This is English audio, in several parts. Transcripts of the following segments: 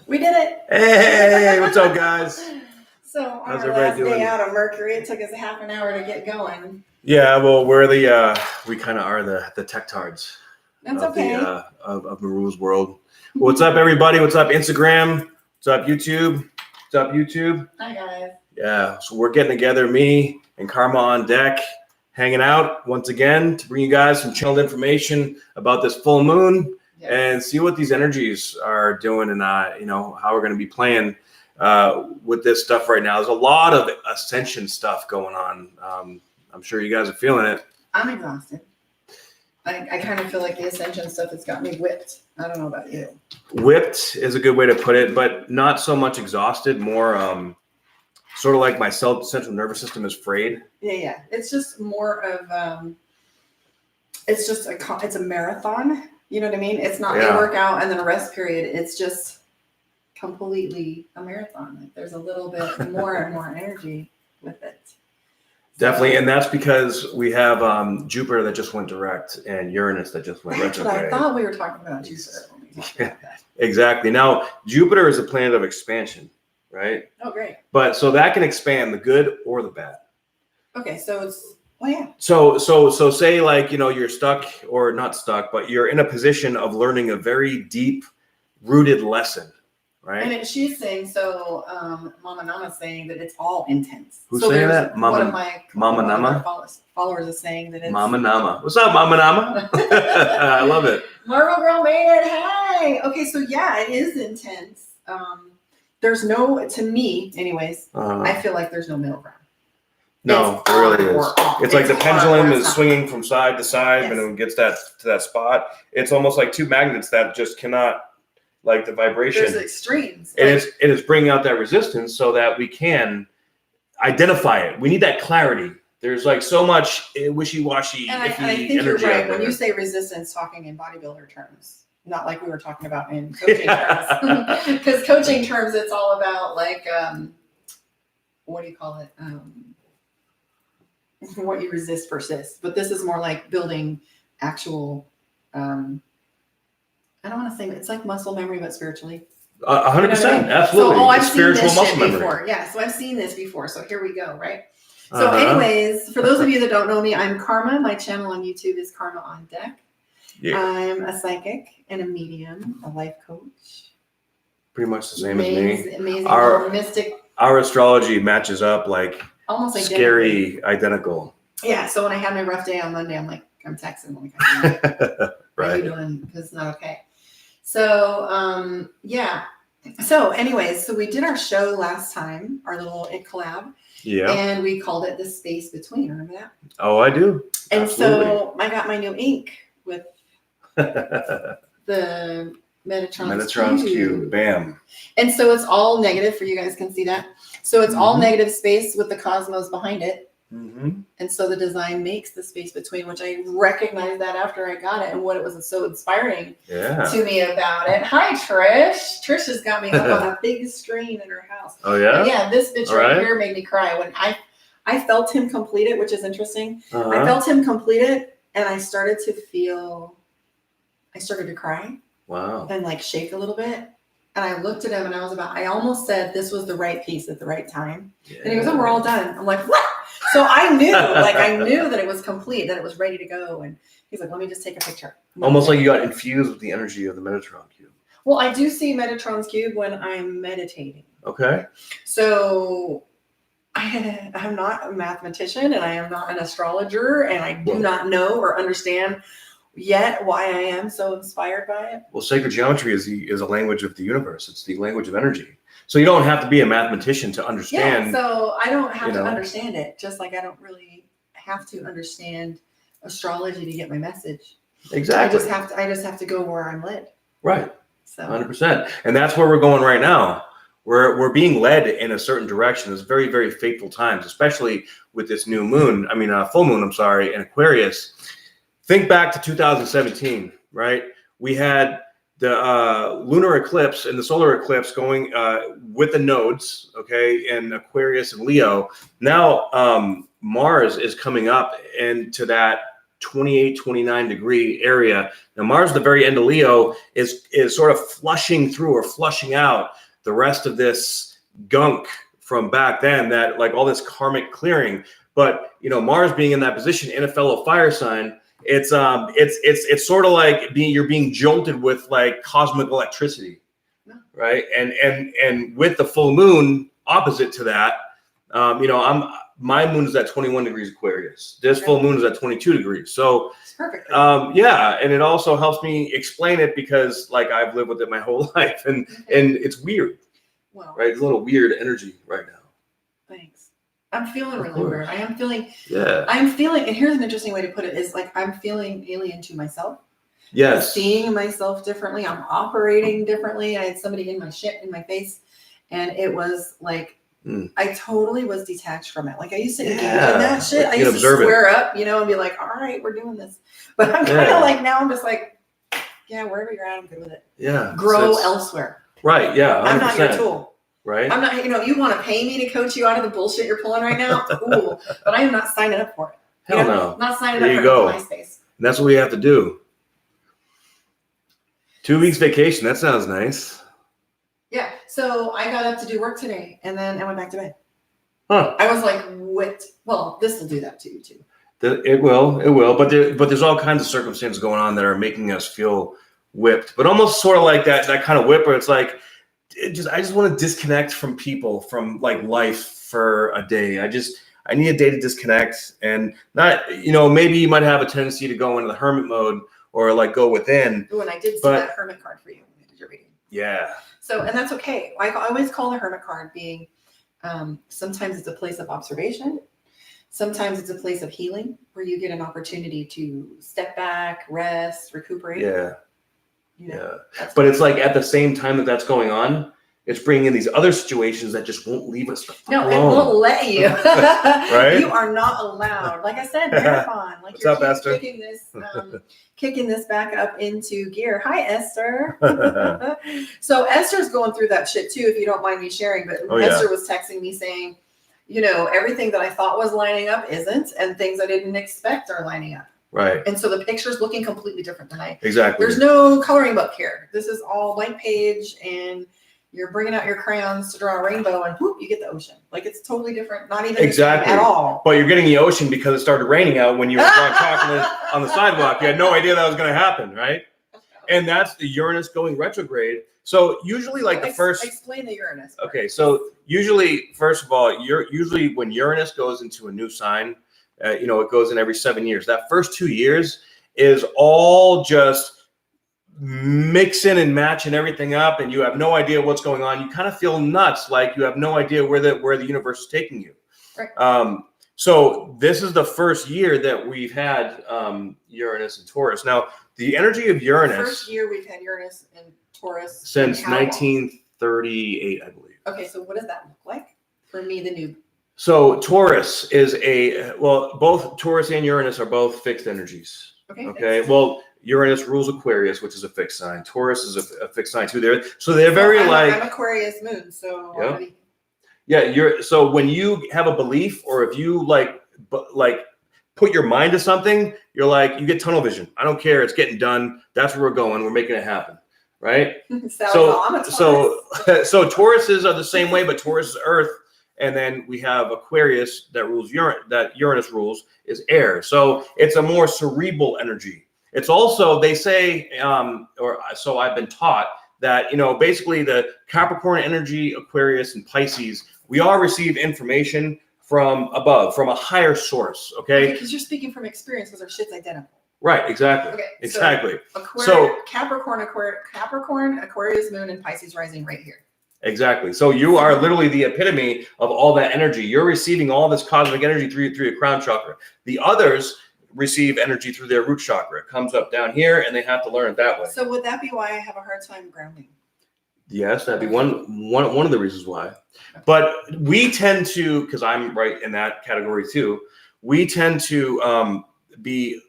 We did it. Hey, what's up, guys? So on How's our everybody last doing? day out of Mercury, it took us half an hour to get going. Yeah, well, we're we kind of are the tech-tards That's of okay. of Maru's world. What's up, everybody? What's up, Instagram? What's up, YouTube? What's up, YouTube? Hi, guys. Yeah, so we're getting together, me and Karma on deck, hanging out once again to bring you guys some chilled information about this full moon and see what these energies are doing and how we're going to be playing with this stuff right now. There's a lot of ascension stuff going on. I'm sure you guys are feeling it. I'm exhausted. I kind of feel like the ascension stuff has got me whipped. I don't know about you. Whipped is a good way to put it, but not so much exhausted, more sort of like my central nervous system is frayed. Yeah. It's just more of it's a marathon. You know what I mean? It's not a workout and then a rest period. It's just completely a marathon. Like there's a little bit more and more energy with it. Definitely, and that's because we have Jupiter that just went direct and Uranus that just went retrograde. That's what I thought we were talking about Jupiter when we talked about that. Exactly. Now, Jupiter is a planet of expansion, right? Oh, great. But so that can expand the good or the bad. Okay, so it's yeah. So say like you're stuck or not stuck, but you're in a position of learning a very deep rooted lesson. Right. And she's saying Mama Nama's saying that it's all intense. Who's saying that? One of my Nama followers is saying that it's Mama Nama. What's up, Mama Nama? I love it. Marvel Girl made it. Hey. Okay, so yeah, it is intense. There's no, to me, anyways. I feel like there's no middle ground. No, it really is. It's like the pendulum is swinging from side to side, and it gets to that spot. It's almost like two magnets that just cannot. Like the vibration. There's extremes. It is bringing out that resistance so that we can identify it. We need that clarity. There's like so much wishy-washy, and I think you're right when you say resistance, talking in bodybuilder terms, not like we were talking about in coaching terms. Because coaching terms, it's all about like, what do you call it? What you resist persists. But this is more like building actual. I don't want to say it's like muscle memory, but spiritually. 100%, absolutely. So, I've spiritual seen this muscle memory. Before. Yeah, so I've seen this before. So here we go, right? So anyways, for those of you that don't know me, I'm Karma. My channel on YouTube is Karma on Deck. Yeah. I'm a psychic and a medium, a life coach. Pretty much the same as me. Amazing mystic. Our astrology matches up like almost scary identical. Yeah, so when I had my rough day on Monday, I'm texting them like, right. How are you doing? Because it's not okay. So, yeah. So anyways, so we did our show last time, our little collab. Yeah. And we called it The Space Between. Remember that? Oh, I do. And Absolutely. So I got my new ink with the Metatron's Cube. Bam. And so it's all negative for you guys can see that. So it's all negative space with the cosmos behind it. Mm-hmm. And so the design makes the space between, which I recognized that after I got it and what it was so inspiring to me about it. Hi, Trish. Trish has got me up on a big screen in her house. Oh, yeah? And yeah, this bitch right here made me cry. When I felt him complete it, which is interesting. I felt him complete it, and I started to cry. Wow. And like shake a little bit. And I looked at him and I almost said this was the right piece at the right time. Yeah. And he goes, oh, we're all done. I'm like, what? So I knew that it was complete, that it was ready to go. And he's like, let me just take a picture. Almost like you got infused with the energy of the Metatron Cube. Well, I do see Metatron's Cube when I'm meditating. Okay. So I'm not a mathematician and I am not an astrologer and I do not know or understand yet why I am so inspired by it. Well, sacred geometry is a language of the universe. It's the language of energy. So you don't have to be a mathematician to understand. Yeah, so I don't have to understand it, just like I don't really have to understand astrology to get my message. Exactly. I just have to go where I'm led. Right. So 100%. And that's where we're going right now. We're being led in a certain direction. It's very, very fateful times, especially with this new moon. Full moon, in Aquarius. Think back to 2017, right? We had the lunar eclipse and the solar eclipse going with the nodes, in Aquarius and Leo. Now Mars is coming up into that 28, 29 degree area. Now Mars, the very end of Leo, is sort of flushing through or flushing out the rest of this gunk from back then, that like all this karmic clearing. But Mars being in that position in a fellow fire sign, it's sort of like you're being jolted with like cosmic electricity, right? And with the full moon opposite to that, my moon is at 21 degrees Aquarius. This full moon is at 22 degrees. So It's perfect. yeah, and it also helps me explain it because like I've lived with it my whole life, and it's weird, right? It's a little weird energy right now. Thanks. I'm feeling really weird. I'm feeling, and here's an interesting way to put it, is like I'm feeling alien to myself. Yes. I'm seeing myself differently. I'm operating differently. I had somebody in my face, and it was like I totally was detached from it. Like I used to engage in that shit. I used to square up, and be like, all right, we're doing this. But I'm kind of like, now I'm just like, yeah, wherever you're at, I'm good with it. Yeah. Grow elsewhere. Right. Yeah. 100%. I'm not your tool. Right. I'm not, you want to pay me to coach you out of the bullshit you're pulling right now? Cool. But I am not signing up for it. Hell no. I'm not signing there up you for MySpace. And that's what we have to do. 2 weeks vacation. That sounds nice. Yeah. So I got up to do work today, and then I went back to bed. Huh. I was like, what? Well, this will do that to you too. It will. But there's all kinds of circumstances going on that are making us feel whipped. But almost sort of like that kind of whip where it's like, I just want to disconnect from people, from like life for a day. I need a day to disconnect, and not, maybe you might have a tendency to go into the hermit mode or like go within. Oh, and I did see that hermit card for you when you did your reading. Yeah. So, and that's okay. I always call the hermit card being, sometimes it's a place of observation. Sometimes it's a place of healing where you get an opportunity to step back, rest, recuperate. Yeah. But it's like at the same time that's going on, it's bringing in these other situations that just won't leave us alone. It won't let you. Right? You are not allowed. Like I said, marathon. Like What's up, Esther? Kicking this back up into gear. Hi, Esther. So Esther's going through that shit too, if you don't mind me sharing. But Esther was texting me saying, everything that I thought was lining up isn't, and things I didn't expect are lining up. Right. And so the picture's looking completely different tonight. Exactly. There's no coloring book here. This is all white page, and you're bringing out your crayons to draw a rainbow, and whoop, you get the ocean. Like it's totally different. Not even at all. But you're getting the ocean because it started raining out when you were drawing chocolate on the sidewalk. You had no idea that was going to happen, right? And that's the Uranus going retrograde. So usually, like explain the Uranus. Okay, so usually, first of all, usually when Uranus goes into a new sign, it goes in every 7 years. That first 2 years is all just mixing and matching everything up, and you have no idea what's going on. You kind of feel nuts, like you have no idea where the universe is taking you. Right. So this is the first year that we've had Uranus and Taurus. Now, the energy of Uranus. First year we've had Uranus and Taurus since 1938, I believe. Okay, so what does that look like for me, the noob? So Taurus is both Taurus and Uranus are both fixed energies. Okay. Well, Uranus rules Aquarius, which is a fixed sign. Taurus is a fixed sign too. They're I'm Aquarius moon, so so when you have a belief, or if you like put your mind to something, you're like, you get tunnel vision. I don't care. It's getting done. That's where we're going. We're making it happen. Right. So Tauruses are the same way, but Taurus is Earth. And then we have Aquarius that rules Uranus rules is air. So it's a more cerebral energy. It's also, they say, or so I've been taught, that, basically the Capricorn energy, Aquarius, and Pisces, we all receive information from above, from a higher source. Okay. Because you're speaking from experience, because our shit's identical. Right. Exactly. Okay, exactly. So Capricorn, Aquarius moon, and Pisces rising right here. Exactly. So you are literally the epitome of all that energy. You're receiving all this cosmic energy through your crown chakra. The others receive energy through their root chakra. It comes up down here, and they have to learn it that way. So would that be why I have a hard time grounding? Yes, that'd be one of the reasons why. But we tend to, because I'm right in that category too, we tend to be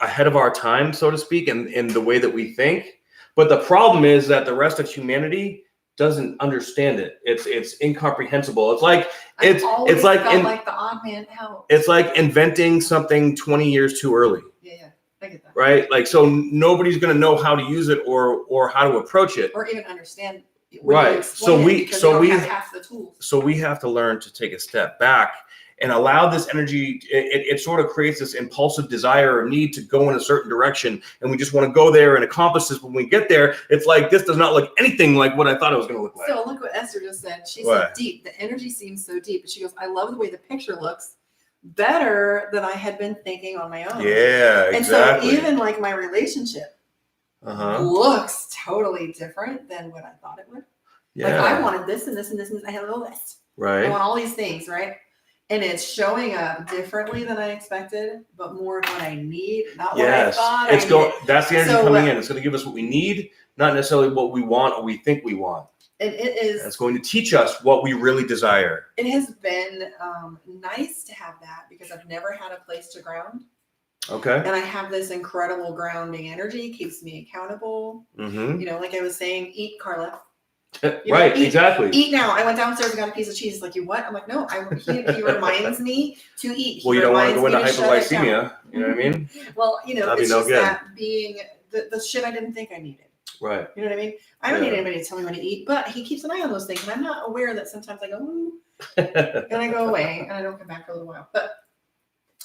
ahead of our time, so to speak, in the way that we think. But the problem is that the rest of humanity doesn't understand it. It's incomprehensible. It's like I've always it's like felt like the odd man out. it's like inventing something 20 years too early. Yeah, I get that. Right? Like, so nobody's going to know how to use it or how to approach it. Or even understand. When Right. you explain it, because they don't have half the tools. So we have to learn to take a step back and allow this energy. It sort of creates this impulsive desire or need to go in a certain direction. And we just want to go there and accomplish this. When we get there, it's like, this does not look anything like what I thought it was going to look like. So look what Esther just said. She What? said deep. The energy seems so deep. But she goes, I love the way the picture looks better than I had been thinking on my own. Yeah, And exactly. so even like my relationship looks totally different than what I thought it would. Yeah. Like I wanted this and this and this and I had a little list. I Right. want all these things, right? And it's showing up differently than I expected, but more of what I need, not what I Yes. thought. It's I going. needed. That's the energy So, coming in. It's going to give us what we need, not necessarily what we want or we think we want. And it is. It's going to teach us what we really desire. It has been nice to have that because I've never had a place to ground, Okay. and I have this incredible grounding energy. Keeps me accountable. Mm-hmm. You know, like I was saying, eat, Carla. Right. eat- Exactly. Eat now. I went downstairs and got a piece of cheese. He's like, you what? I'm like, no. He reminds me to eat. Well, He you don't want to go into reminds me to shut it down. hypoglycemia. You know what I mean? Well, you know, That'd be it's no just good. that being the shit I didn't think I needed. Right. You know what I mean? I don't Yeah. need anybody to tell me when to eat, but he keeps an eye on those things. And I'm not aware that sometimes I go, ooh, and I go away and I don't come back for a little while. But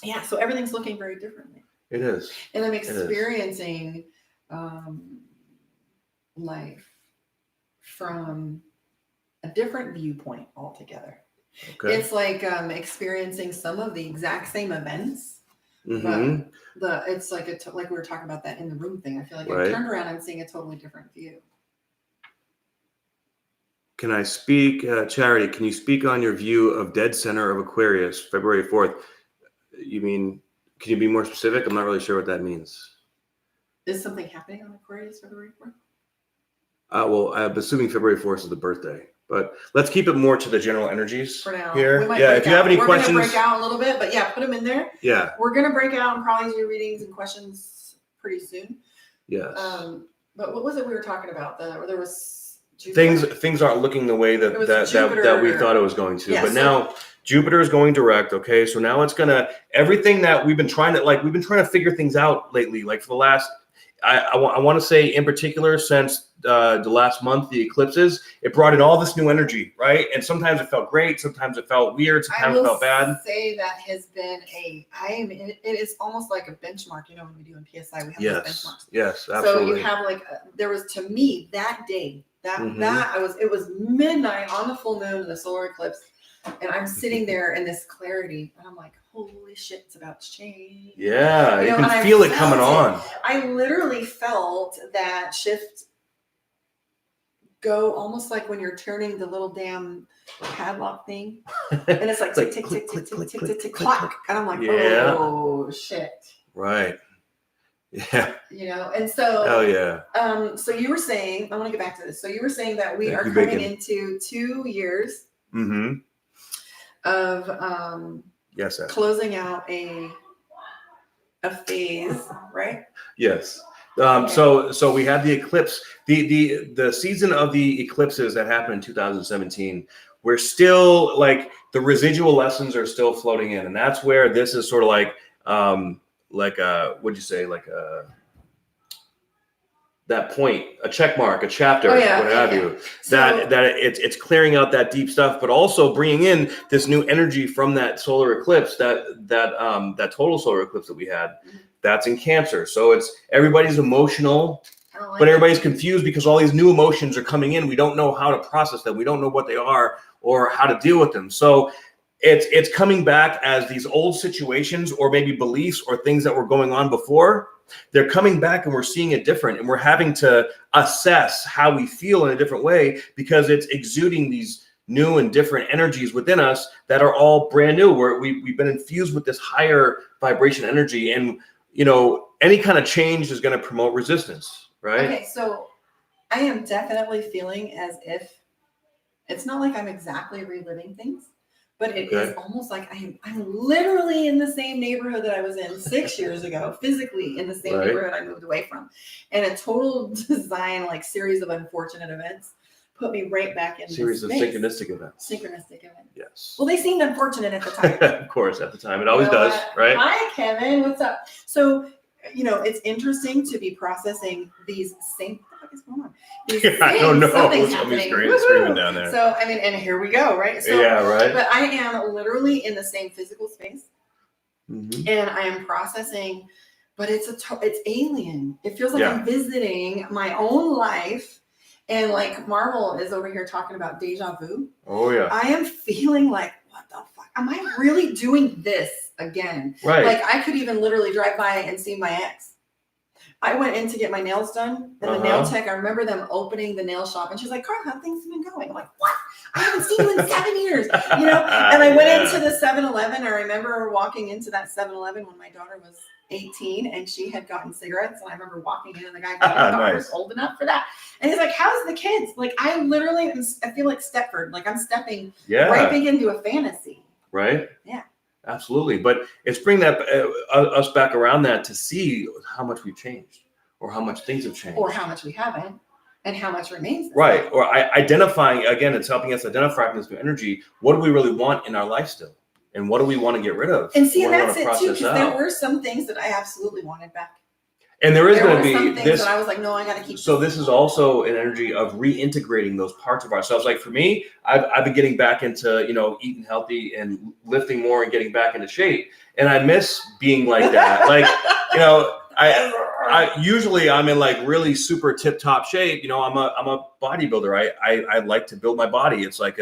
yeah, so everything's looking very differently. It is. And I'm is. experiencing life from a different viewpoint altogether. Okay. It's like experiencing some of the exact same events. Mm-hmm. It's like like we were talking about that in the room thing. I feel like Right. I turned around and seeing a totally different view. Can I speak, Charity? Can you speak on your view of dead center of Aquarius, February 4th? You mean? Can you be more specific? I'm not really sure what that means. Is something happening on Aquarius February 4th? Well, I'm assuming February 4th is the birthday, but let's keep it more to the general energies For now. here. We might Yeah. break If you have out. any We're questions, gonna break out a little bit, but yeah, put them in there. yeah. We're gonna break out and probably do readings and questions pretty soon. Yes. But what was it we were talking about? There was Jupiter? Things aren't looking the way It that was that we Jupiter. thought it was going to. Yeah, but so- now Jupiter is going direct. Okay, so now it's gonna everything that we've been trying to figure things out lately. Like for the last, I want to say in particular since the last month, the eclipses, it brought in all this new energy, right? And sometimes it felt great, sometimes it felt weird, I sometimes it will felt bad. say that has been it is almost like a benchmark. You know, when we do in PSI, we have those Yes, benchmarks. yes, So absolutely. you have there was to me that day Mhm. it was midnight on the full moon and the solar eclipse, and I'm sitting there in this clarity, and I'm like, holy shit, it's about to change. Yeah, You you know, and can I feel it felt coming it. on. I literally felt that shift go almost like when you're turning the little damn padlock thing, and it's like tick tick tick tick tick tick tick tick clock, and I'm like, Yeah. oh shit, Right. Yeah. you know. And so Hell yeah. so you were saying, I want to get back to this. So you were saying that we Thank are you, coming Bacon. into 2 years Mm-hmm. of Yes. Ash. closing out a phase, right? Yes. Okay. So we had the eclipse, the season of the eclipses that happened in 2017. We're still like the residual lessons are still floating in, and that's where this is sort of like what'd you say, that point, a check mark, a chapter, Oh, yeah, what have yeah. you. So, That it's clearing out that deep stuff, but also bringing in this new energy from that solar eclipse, that total solar eclipse that we had. Mhm. That's in Cancer, so it's everybody's emotional, I don't like but it. everybody's confused because all these new emotions are coming in. We don't know how to process them. We don't know what they are or how to deal with them. So it's coming back as these old situations or maybe beliefs or things that were going on before. They're coming back and we're seeing it different, and we're having to assess how we feel in a different way because it's exuding these new and different energies within us that are all brand new. We've been infused with this higher vibration energy, and any kind of change is going to promote resistance, right? Okay, so I am definitely feeling as if it's not like I'm exactly reliving things, but it is Okay. almost like I'm literally in the same neighborhood that I was in 6 years ago, physically in the same Right. neighborhood I moved away from, and a total design series of unfortunate events put me right back in Series this of space. synchronistic events. Synchronistic event. Yes. Well, they seemed unfortunate at the time. Of course, at the time. It always You know does, what? right? Hi, Kevin. What's up? So, it's interesting to be processing these same. What the fuck is going on? These I don't know. Something's Somebody's happening. screaming down there. So, and here we go, right? So, Yeah, right. But I am literally in the same physical space, Mhm. and I am processing. But it's alien. It feels like Yeah. I'm visiting my own life, and like Marvel is over here talking about deja vu. Oh, yeah. I am feeling like, what the fuck? Am I really doing this again? Right. Like I could even literally drive by and see my ex. I went in to get my nails done, and the nail tech, I remember them opening the nail shop, and she's like, Carl, how things have been going? I'm like, what? I haven't seen you in 7 years, And I went into the 7-Eleven. I remember walking into that 7-Eleven when my daughter was 18, and she had gotten cigarettes, and I remember walking in, and the guy goes, your daughter's old enough for that. And he's like, how's the kids? Like, I literally, I feel like Stepford, like I'm stepping right big into a fantasy. Right? Yeah. Absolutely. But it's bringing that us back around that to see how much we've changed or how much things have changed. Or how much we haven't and how much remains. Right. Or identifying, again, it's helping us identify from this new energy. What do we really want in our life still? And what do we want to get rid of? And see, and that's it too, because there were some things that I absolutely wanted back. And there is going to be some things that I was like, no, I got to keep. So this is also an energy of reintegrating those parts of ourselves. Like for me, I've been getting back into, eating healthy and lifting more and getting back into shape. And I miss being like that. Like, I usually I'm in like really super tip top shape. I'm a bodybuilder. I like to build my body. It's like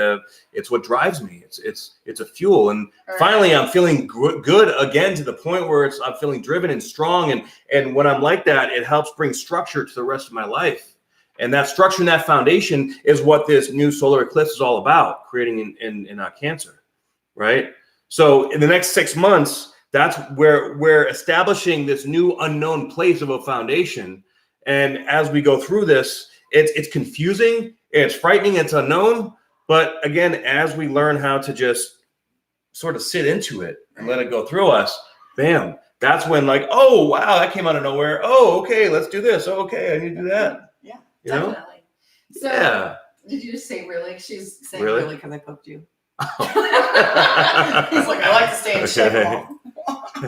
it's what drives me. It's a fuel. And finally I'm feeling good again to the point where I'm feeling driven and strong. And when I'm like that, it helps bring structure to the rest of my life. And that structure and that foundation is what this new solar eclipse is all about, creating in Cancer, right? So in the next 6 months, that's where we're establishing this new unknown place of a foundation. And as we go through this, it's confusing, it's frightening, it's unknown. But again, as we learn how to just sort of sit into it and let it go through us, bam, that's when like, oh, wow, that came out of nowhere. Oh, okay, let's do this. Oh, okay, I need to do that. Yeah, definitely. So yeah. Did you just say really? She's saying Really because I poked you. Oh. He's like, I like to stay in shape.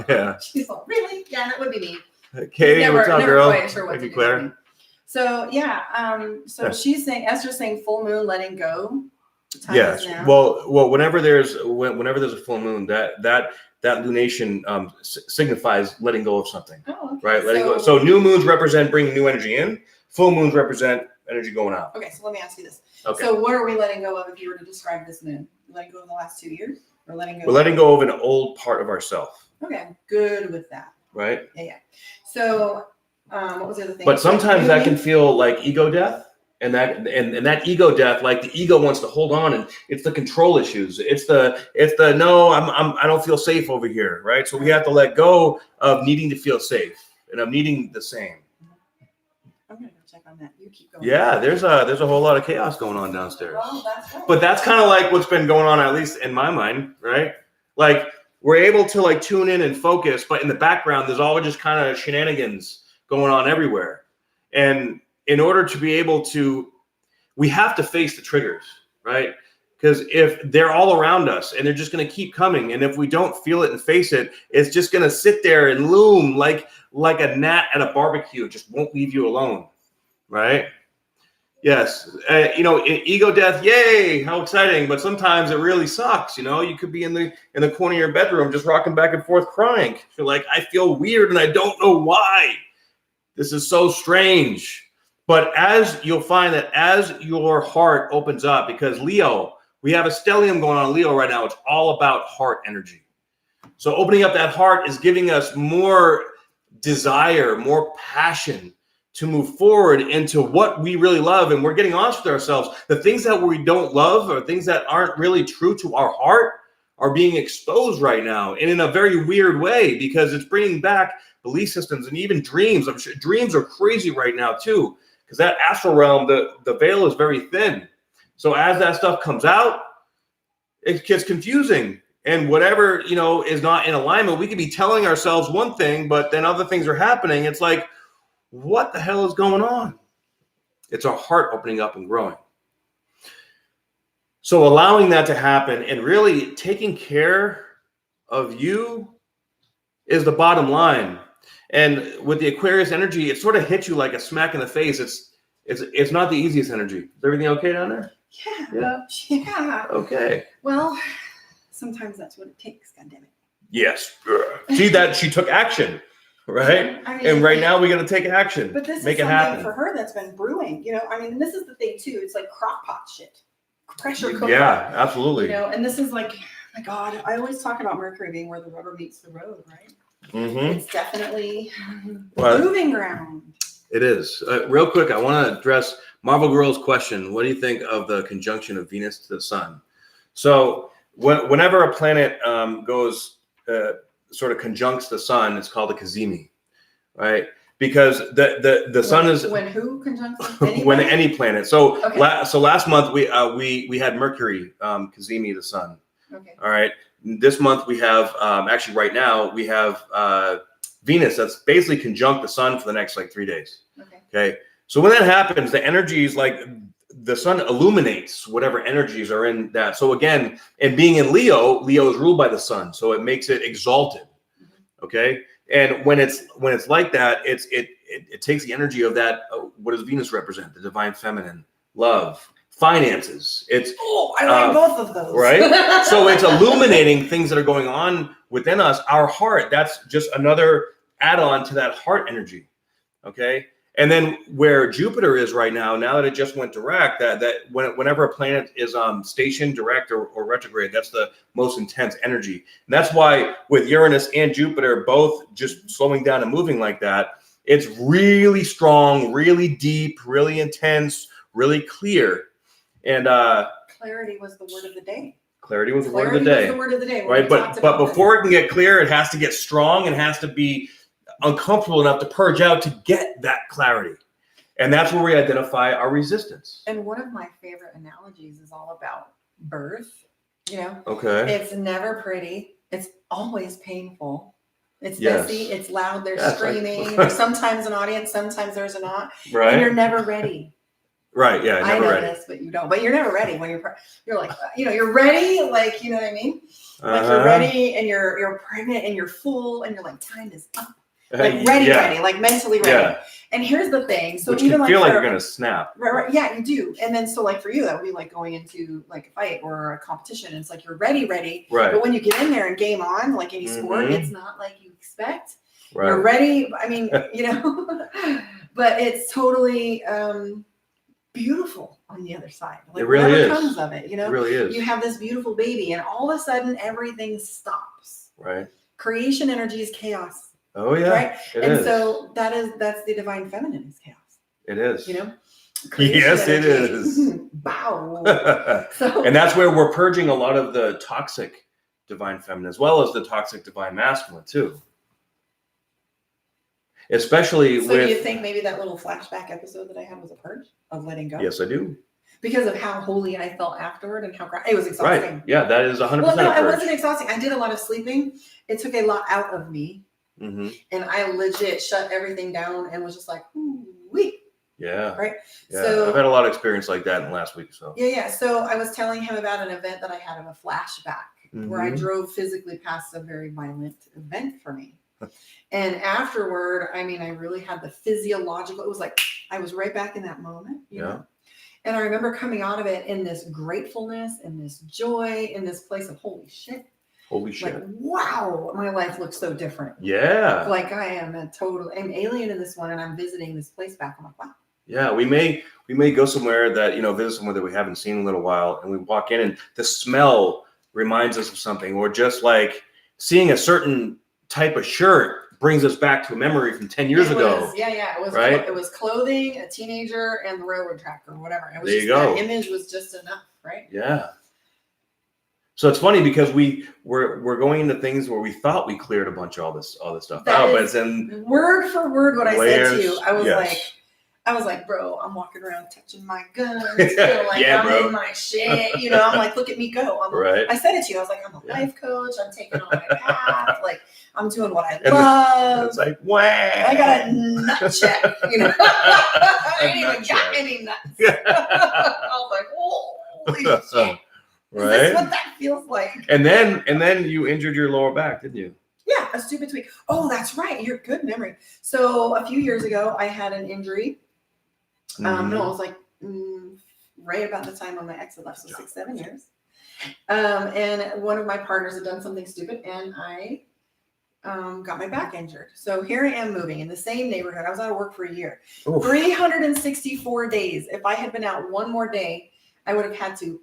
Yeah. She's like, really? Yeah, that would be me. Katie, what's up, girl? Quite sure what to do. Claire. So she's saying, Esther's saying full moon, letting go. Yes. Well, whenever there's a full moon, that lunation signifies letting go of something. Oh, okay. Right. Letting go. So new moons represent bringing new energy in. Full moons represent energy going out. Okay. So let me ask you this. Okay. So what are we letting go of if you were to describe this moon? Letting go of the last 2 years? Or letting go? We're letting go of an old part of ourself. Okay. I'm good with that. Right. Yeah. So what was the other thing? But sometimes that can feel like ego death. And that ego death, like the ego wants to hold on, and it's the control issues. It's the no, I don't feel safe over here, right? So we have to let go of needing to feel safe and of needing the same. I'm gonna go check on that. You keep going. Yeah, there's a whole lot of chaos going on downstairs. Well, that's right. But that's kind of like what's been going on, at least in my mind, right? Like we're able to like tune in and focus, but in the background, there's always just kind of shenanigans going on everywhere, and in order to be able to, we have to face the triggers, right? Because if they're all around us and they're just going to keep coming, and if we don't feel it and face it, it's just going to sit there and loom like a gnat at a barbecue. It just won't leave you alone, right? Yes, ego death, yay, how exciting! But sometimes it really sucks. You could be in the corner of your bedroom just rocking back and forth, crying. You're like, I feel weird and I don't know why. This is so strange. But as you'll find that as your heart opens up, because Leo, we have a stellium going on in Leo right now. It's all about heart energy. So opening up that heart is giving us more desire, more passion to move forward into what we really love. And we're getting honest with ourselves. The things that we don't love or things that aren't really true to our heart are being exposed right now. And in a very weird way, because it's bringing back belief systems and even dreams. I'm sure dreams are crazy right now too. Because that astral realm, the veil is very thin. So as that stuff comes out, it gets confusing. And whatever, is not in alignment, we could be telling ourselves one thing, but then other things are happening. It's like, what the hell is going on? It's our heart opening up and growing. So allowing that to happen and really taking care of you is the bottom line. And with the Aquarius energy, it sort of hits you like a smack in the face. It's not the easiest energy. Is everything okay down there? Yeah. Okay. Well, sometimes that's what it takes, goddammit. Yes. See that she took action, right? I mean, And right now we got to take action. But this Make is it something happen. for her that's been brewing, I mean, and this is the thing too. It's like crock pot shit, pressure cooker. Yeah, absolutely. And this is like, my God, I always talk about Mercury being where the rubber meets the road, right? Mm-hmm. It's definitely Well, moving ground. it is. Real quick, I want to address Marvel Girl's question. What do you think of the conjunction of Venus to the Sun? So whenever a planet goes sort of conjuncts the Sun, it's called a cazimi, right? Because the Sun is when who conjuncts anybody? when any planet. So Okay. so last month we had Mercury cazimi the Sun. Okay. All right. This month we have actually right now we have Venus that's basically conjunct the Sun for the next like 3 days. Okay. Okay. So when that happens, the energies like the Sun illuminates whatever energies are in that. So again, and being in Leo is ruled by the Sun, so it makes it exalted. Okay. And when it's like that, it takes the energy of that. What does Venus represent? The divine feminine, love, finances. I like both of those. Right? So it's illuminating things that are going on within us. Our heart, that's just another add-on to that heart energy. Okay. And then where Jupiter is right now that it just went direct, that whenever a planet is stationed direct or retrograde, that's the most intense energy. And that's why with Uranus and Jupiter both just slowing down and moving like that, it's really strong, really deep, really intense, really clear. And clarity was the word of the day. Clarity was the word of the day. Right, but before it can get clear, it has to get strong and has to be uncomfortable enough to purge out to get that clarity. And that's where we identify our resistance. And one of my favorite analogies is all about birth. Okay. It's never pretty. It's always painful. It's Yes. messy. It's loud. There's Yes, screaming. There's sometimes an audience. Sometimes there's not. Right. And you're never ready. Right. Yeah. I Never know ready. this, but you don't. But you're never ready when you're like, you're ready. Like, you know what I mean? Like Uh-huh. you're ready and you're pregnant and you're full and you're like, time is up. Like ready, like mentally ready. Yeah. And here's the thing. So Which even can like feel like for- you're gonna snap. Right. Yeah, you do. And then so like for you, that would be like going into like a fight or a competition. And it's like you're ready. Right. But when you get in there and game on, like any sport, Mhm. it's not like you expect. Right. You're ready. I mean, but it's totally beautiful on the other side. Like It really whatever is. comes of it, It really is. you have this beautiful baby, and all of a sudden everything stops. Right. Creation energy is chaos. Oh yeah. Right. It And is. so that's the divine feminine is chaos. It is. Creation Yes, it energy. is. Wow. So And that's where we're purging a lot of the toxic divine feminine as well as the toxic divine masculine too. Especially So with. do you think maybe that little flashback episode that I had was a purge of letting go? Yes, I do. Because of how holy I felt afterward and how it was exhausting. Right. Yeah, that is 100%. Well, no, a it purge. wasn't exhausting. I did a lot of sleeping. It took a lot out of me, Mm-hmm. and I legit shut everything down and was just like, ooh, wee. Yeah. Right. Yeah. So I've had a lot of experience like that in the last week. So. yeah. So I was telling him about an event that I had of a flashback where I Mhm. drove physically past a very violent event for me. And afterward, I mean, I really had the physiological, it was like I was right back in that moment, you know? And I remember coming out of it in this gratefulness and this joy in this place of holy shit. Holy shit. Like, wow, my life looks so different. Yeah. Like I'm alien in this one and I'm visiting this place back. I'm like, wow. Yeah, we may go somewhere that, visit somewhere that we haven't seen in a little while, and we walk in and the smell reminds us of something, or just like seeing a certain type of shirt brings us back to a memory from 10 years ago. It was right? It was clothing, a teenager, and the railroad track or whatever. It was There just, you go. That image was just enough, right? Yeah. So it's funny because we're going into things where we thought we cleared a bunch of all this stuff That out, but is it's in word for word what I said to you. Layers, I was like, bro, I'm walking around touching my guns, feeling like Yeah, I'm bro. in my shit. I'm like, look at me go. Right. I said it to you. I was like, I'm a Yeah. life coach. I'm taking on my path. Like, I'm doing what I And love. it's like, wow. I got a nut check. I ain't even nut got check. any nuts. I was like, holy shit. Is this Right. what that feels like? And then you injured your lower back, didn't you? Yeah, a stupid tweak. Oh, that's right. Your good memory. So a few years ago, I had an injury. Mhm. No, it was like right about the time when my ex had left, so 6-7 years. And one of my partners had done something stupid, and I got my back injured. So here I am moving in the same neighborhood. I was out of work for a year. Oof. 364 days. If I had been out one more day, I would have had to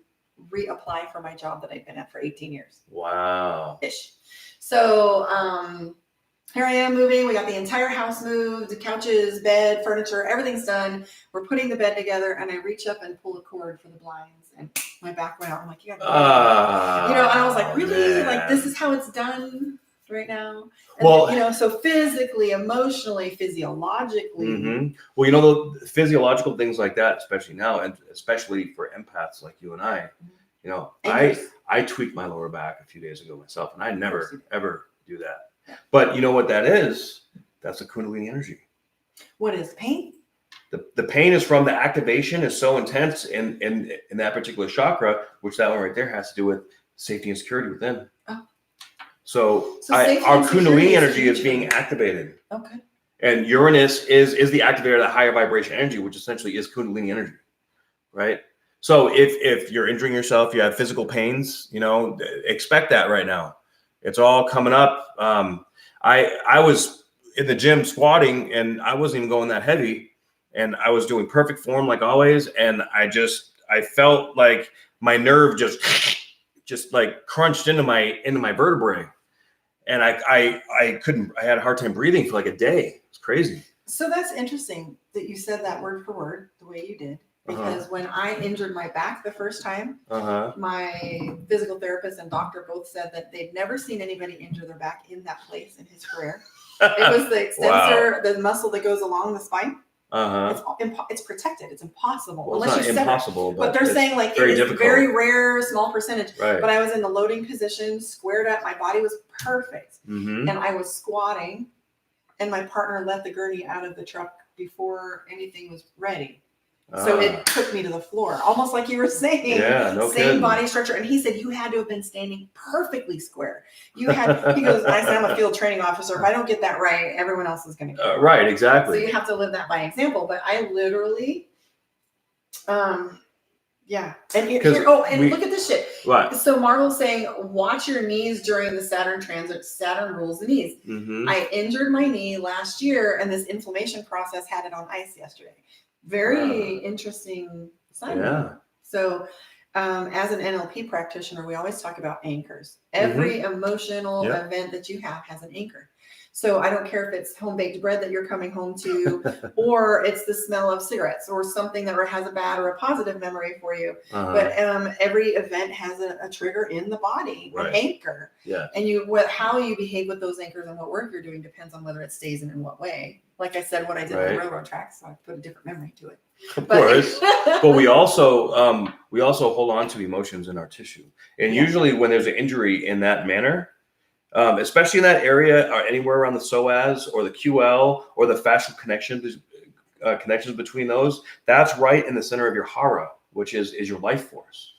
reapply for my job that I'd been at for 18 years. Wow. Ish. So here I am moving. We got the entire house moved, the couches, bed, furniture, everything's done. We're putting the bed together, and I reach up and pull a cord for the blinds, and my back went out. I'm like, you got and I was like, really? Man. Like, this is how it's done right now? And Well, so physically, emotionally, physiologically. Mhm. Well, the physiological things like that, especially now, and especially for empaths like you and I, I tweaked my lower back a few days ago myself, and I never ever do that. But you know what that is? That's the Kundalini energy. What is pain? The pain is from the activation is so intense in that particular chakra, which that one right there has to do with safety and security within. Oh. So safety our and security Kundalini energy is huge. being activated. Okay. And Uranus is the activator of the higher vibration energy, which essentially is Kundalini energy, right? So if you're injuring yourself, you have physical pains, expect that right now. It's all coming up. I was in the gym squatting, and I wasn't even going that heavy, and I was doing perfect form like always, and I felt like my nerve just like crunched into my vertebrae, and I had a hard time breathing for like a day. It's crazy. So that's interesting that you said that word for word the way you did. Because when I injured my back the first time, my physical therapist and doctor both said that they'd never seen anybody injure their back in that place in his career. It was the extensor, the muscle that goes along the spine. It's protected. It's impossible. Well, unless it's you not sever. impossible, But they're saying like very it's difficult. very rare, small percentage. Right. But I was in the loading position, squared up. My body was perfect, Mm-hmm. and I was squatting, and my partner let the gurney out of the truck before anything was ready. So it took me to the floor, almost like you were saying. Yeah, no Same kidding. body structure. And he said, you had to have been standing perfectly square. He goes, I said, I'm a field training officer. If I don't get that right, everyone else is going to get it. Right, So exactly. you have to live that by example. But I literally, yeah. And look at this shit. Right. So Marvel's saying, watch your knees during the Saturn transit. Saturn rules the knees. Mm-hmm. I injured my knee last year, and this inflammation process had it on ice yesterday. Very interesting assignment. Yeah. So as an NLP practitioner, we always talk about anchors. Every emotional event that you have has an anchor. So I don't care if it's home-baked bread that you're coming home to, or it's the smell of cigarettes, or something that has a bad or a positive memory for you. But every event has a trigger in the body, an anchor. Yeah. And how you behave with those anchors and what work you're doing depends on whether it stays in what way. Like I said, what I did on the railroad tracks, so I put a different memory to it. Of course. But we also hold on to emotions in our tissue. And usually when there's an injury in that manner, especially in that area or anywhere around the psoas or the QL or the fascial connections between those, that's right in the center of your hara, which is your life force,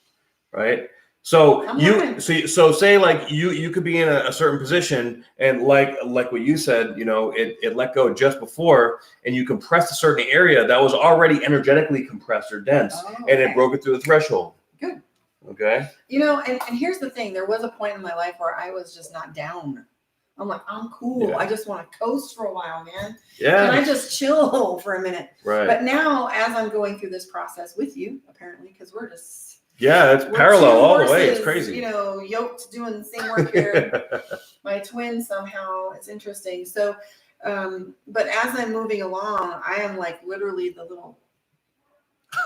right? So so say like you could be in a certain position, and like what you said, it let go just before, and you compressed a certain area that was already energetically compressed or dense, and it broke it through the threshold. Good. Okay. And here's the thing. There was a point in my life where I was just not down. I'm like, I'm cool. Yeah. I just want to coast for a while, man. Yeah. And I just chill for a minute. Right. But now, as I'm going through this process with you, apparently, because we're it's parallel all the way. It's crazy. Yoked doing the same work here. My twin somehow. It's interesting. So, but as I'm moving along, I am like literally the little.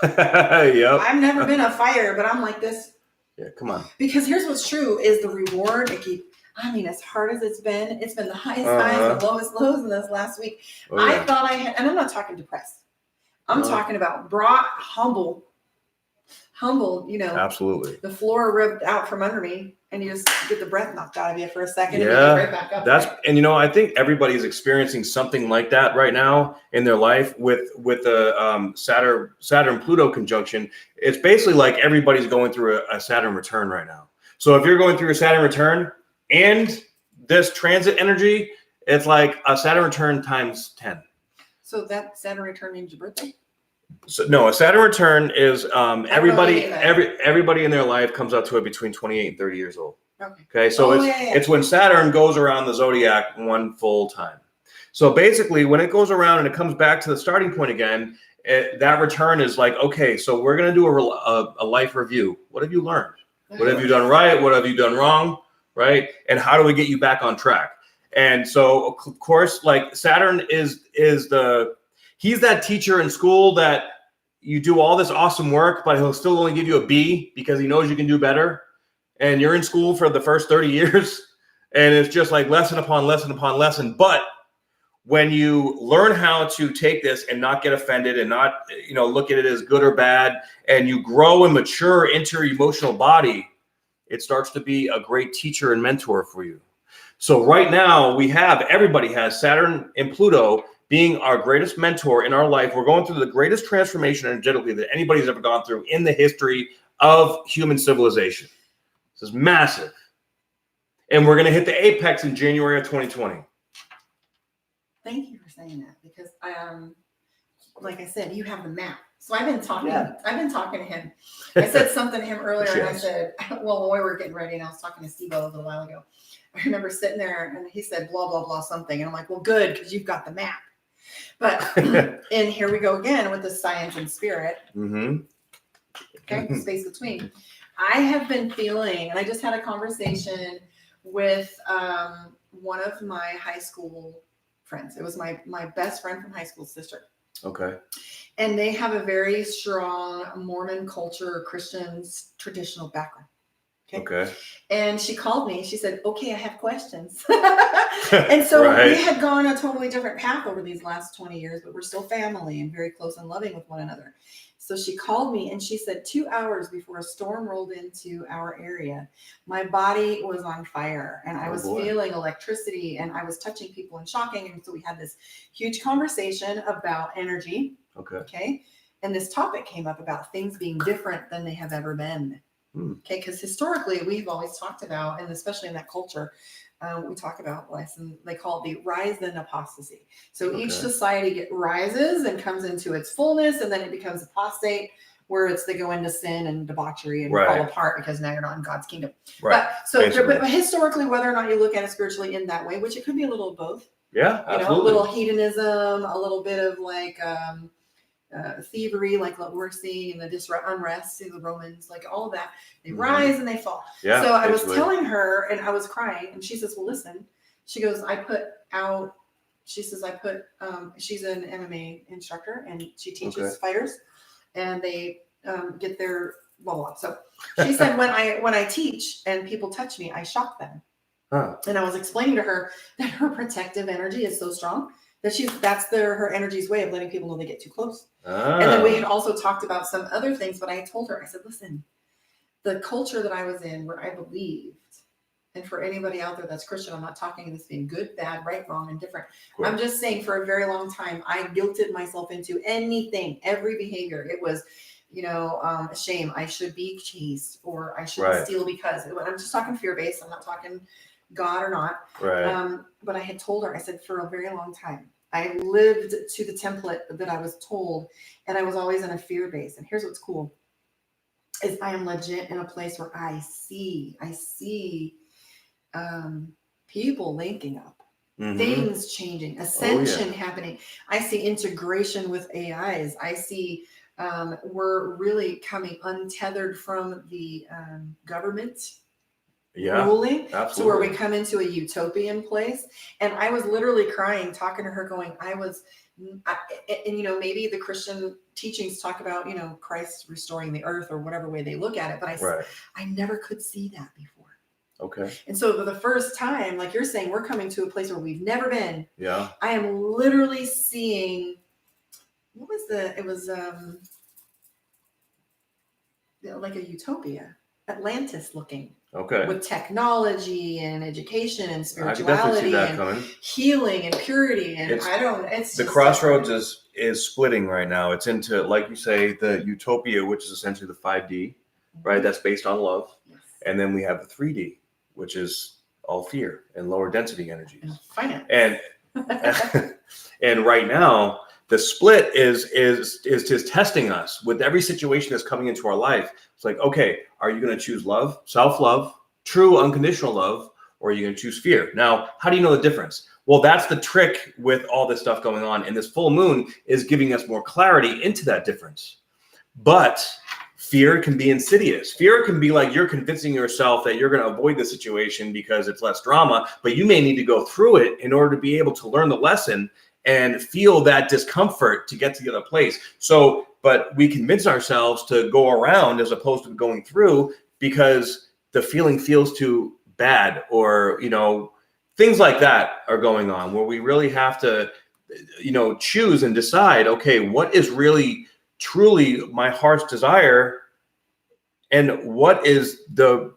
Yep. I've never been a fighter, but I'm like this. Yeah, come on. Because here's what's true is the reward. As hard as it's been the highest highs, the lowest lows in this last week. I thought I had, and I'm not talking depressed. I'm talking about brought humble humbled, Absolutely. the floor ripped out from under me, and you just get the breath knocked out of you for a second, and you Yeah, get right back up. and I think everybody's experiencing something like that right now in their life with the Saturn Pluto conjunction. It's basically like everybody's going through a Saturn return right now. So if you're going through a Saturn return and this transit energy, it's like a Saturn return times 10. So that Saturn return means your birthday? So no, a Saturn return is everybody know any of everybody in their life comes up to it between 28 and 30 years old. Okay. So Oh, it's when Saturn goes around the zodiac one full time. So basically, when it goes around and it comes back to the starting point again, that return is like, okay, so we're going to do a life review. What have you learned? What have you done right? What have you done wrong? Right? And how do we get you back on track? And so, of course, like Saturn is he's that teacher in school that you do all this awesome work, but he'll still only give you a B because he knows you can do better. And you're in school for the first 30 years, and it's just like lesson upon lesson upon lesson. But when you learn how to take this and not get offended and not, look at it as good or bad, and you grow and mature into your emotional body, it starts to be a great teacher and mentor for you. So right now everybody has Saturn and Pluto being our greatest mentor in our life. We're going through the greatest transformation energetically that anybody's ever gone through in the history of human civilization. This is massive. And we're going to hit the apex in January of 2020. Thank you for saying that, because like I said, you have the map. So I've been talking to him. I said something to him earlier, and I said, well, when we were getting ready, and I was talking to Steve a little while ago, I remember sitting there and he said, blah, blah, blah, something. And I'm like, well, good, because you've got the map. But, and here we go again with the science and spirit. Mm-hmm. Okay, space between. I have been feeling, and I just had a conversation with one of my high school friends. It was my best friend from high school, sister. Okay. And they have a very strong Mormon culture, Christians, traditional background. Okay. And she called me. She said, okay, I have questions. And so we had gone a totally different path over these last 20 years, but we're still family and very close and loving with one another. So she called me and she said 2 hours before a storm rolled into our area, my body was on fire and I was feeling electricity and I was touching people and shocking. And so we had this huge conversation about energy. Okay. And this topic came up about things being different than they have ever been. Okay. Because historically we've always talked about, and especially in that culture, we talk about lesson, they call it the rise and apostasy. So each society rises and comes into its fullness, and then it becomes apostate, where they go into sin and debauchery and fall apart because now you're not in God's kingdom. But historically, whether or not you look at it spiritually in that way, which it could be a little of both. Yeah, absolutely. A little hedonism, a little bit of like thievery, like what we're seeing in the unrest in the Romans, like all of that. They rise and they fall. Yeah, so I was telling her, and I was crying, and she says, well, listen, she goes, she's an MMA instructor, and she teaches fighters, and they get their blah, blah. So she said, when I teach and people touch me, I shock them. And I was explaining to her that her protective energy is so strong that that's her energy's way of letting people know they get too close. And then we had also talked about some other things, but I told her, I said, listen, the culture that I was in where I believed, and for anybody out there that's Christian, I'm not talking this being good, bad, right, wrong, and different. I'm just saying for a very long time, I guilted myself into anything, every behavior. It was, shame. I should be chased, or I shouldn't steal because I'm just talking fear-based. I'm not talking God or not. But I had told her, I said, for a very long time, I lived to the template that I was told, and I was always in a fear base. And here's what's cool is I am legit in a place where I see people linking up, things changing, ascension happening. I see integration with AIs. I see we're really coming untethered from the government ruling, to where we come into a utopian place. And I was literally crying, talking to her, going, maybe the Christian teachings talk about, Christ restoring the earth or whatever way they look at it. But I never could see that before. Okay. And so for the first time, like you're saying, we're coming to a place where we've never been. Yeah. I am literally seeing, like a utopia, Atlantis looking, Okay. with technology and education and I can spirituality definitely see that and coming. healing and purity. And It's- it's The just crossroads different. is splitting right now. It's into, like you say, the utopia, which is essentially the 5D, right? That's based on love. Yes. And then we have the 3D, which is all fear and lower density And energies. finance. And and right now, the split is just testing us with every situation that's coming into our life. It's like, okay, are you going to choose love, self-love, true unconditional love, or are you going to choose fear? Now, how do you know the difference? Well, that's the trick with all this stuff going on. And this full moon is giving us more clarity into that difference. But fear can be insidious. Fear can be like you're convincing yourself that you're going to avoid the situation because it's less drama, but you may need to go through it in order to be able to learn the lesson and feel that discomfort to get to the other place. So, but we convince ourselves to go around as opposed to going through because the feeling feels too bad, or, you know, things like that are going on where we really have to, you know, choose and decide, okay, what is really truly my heart's desire, and what is the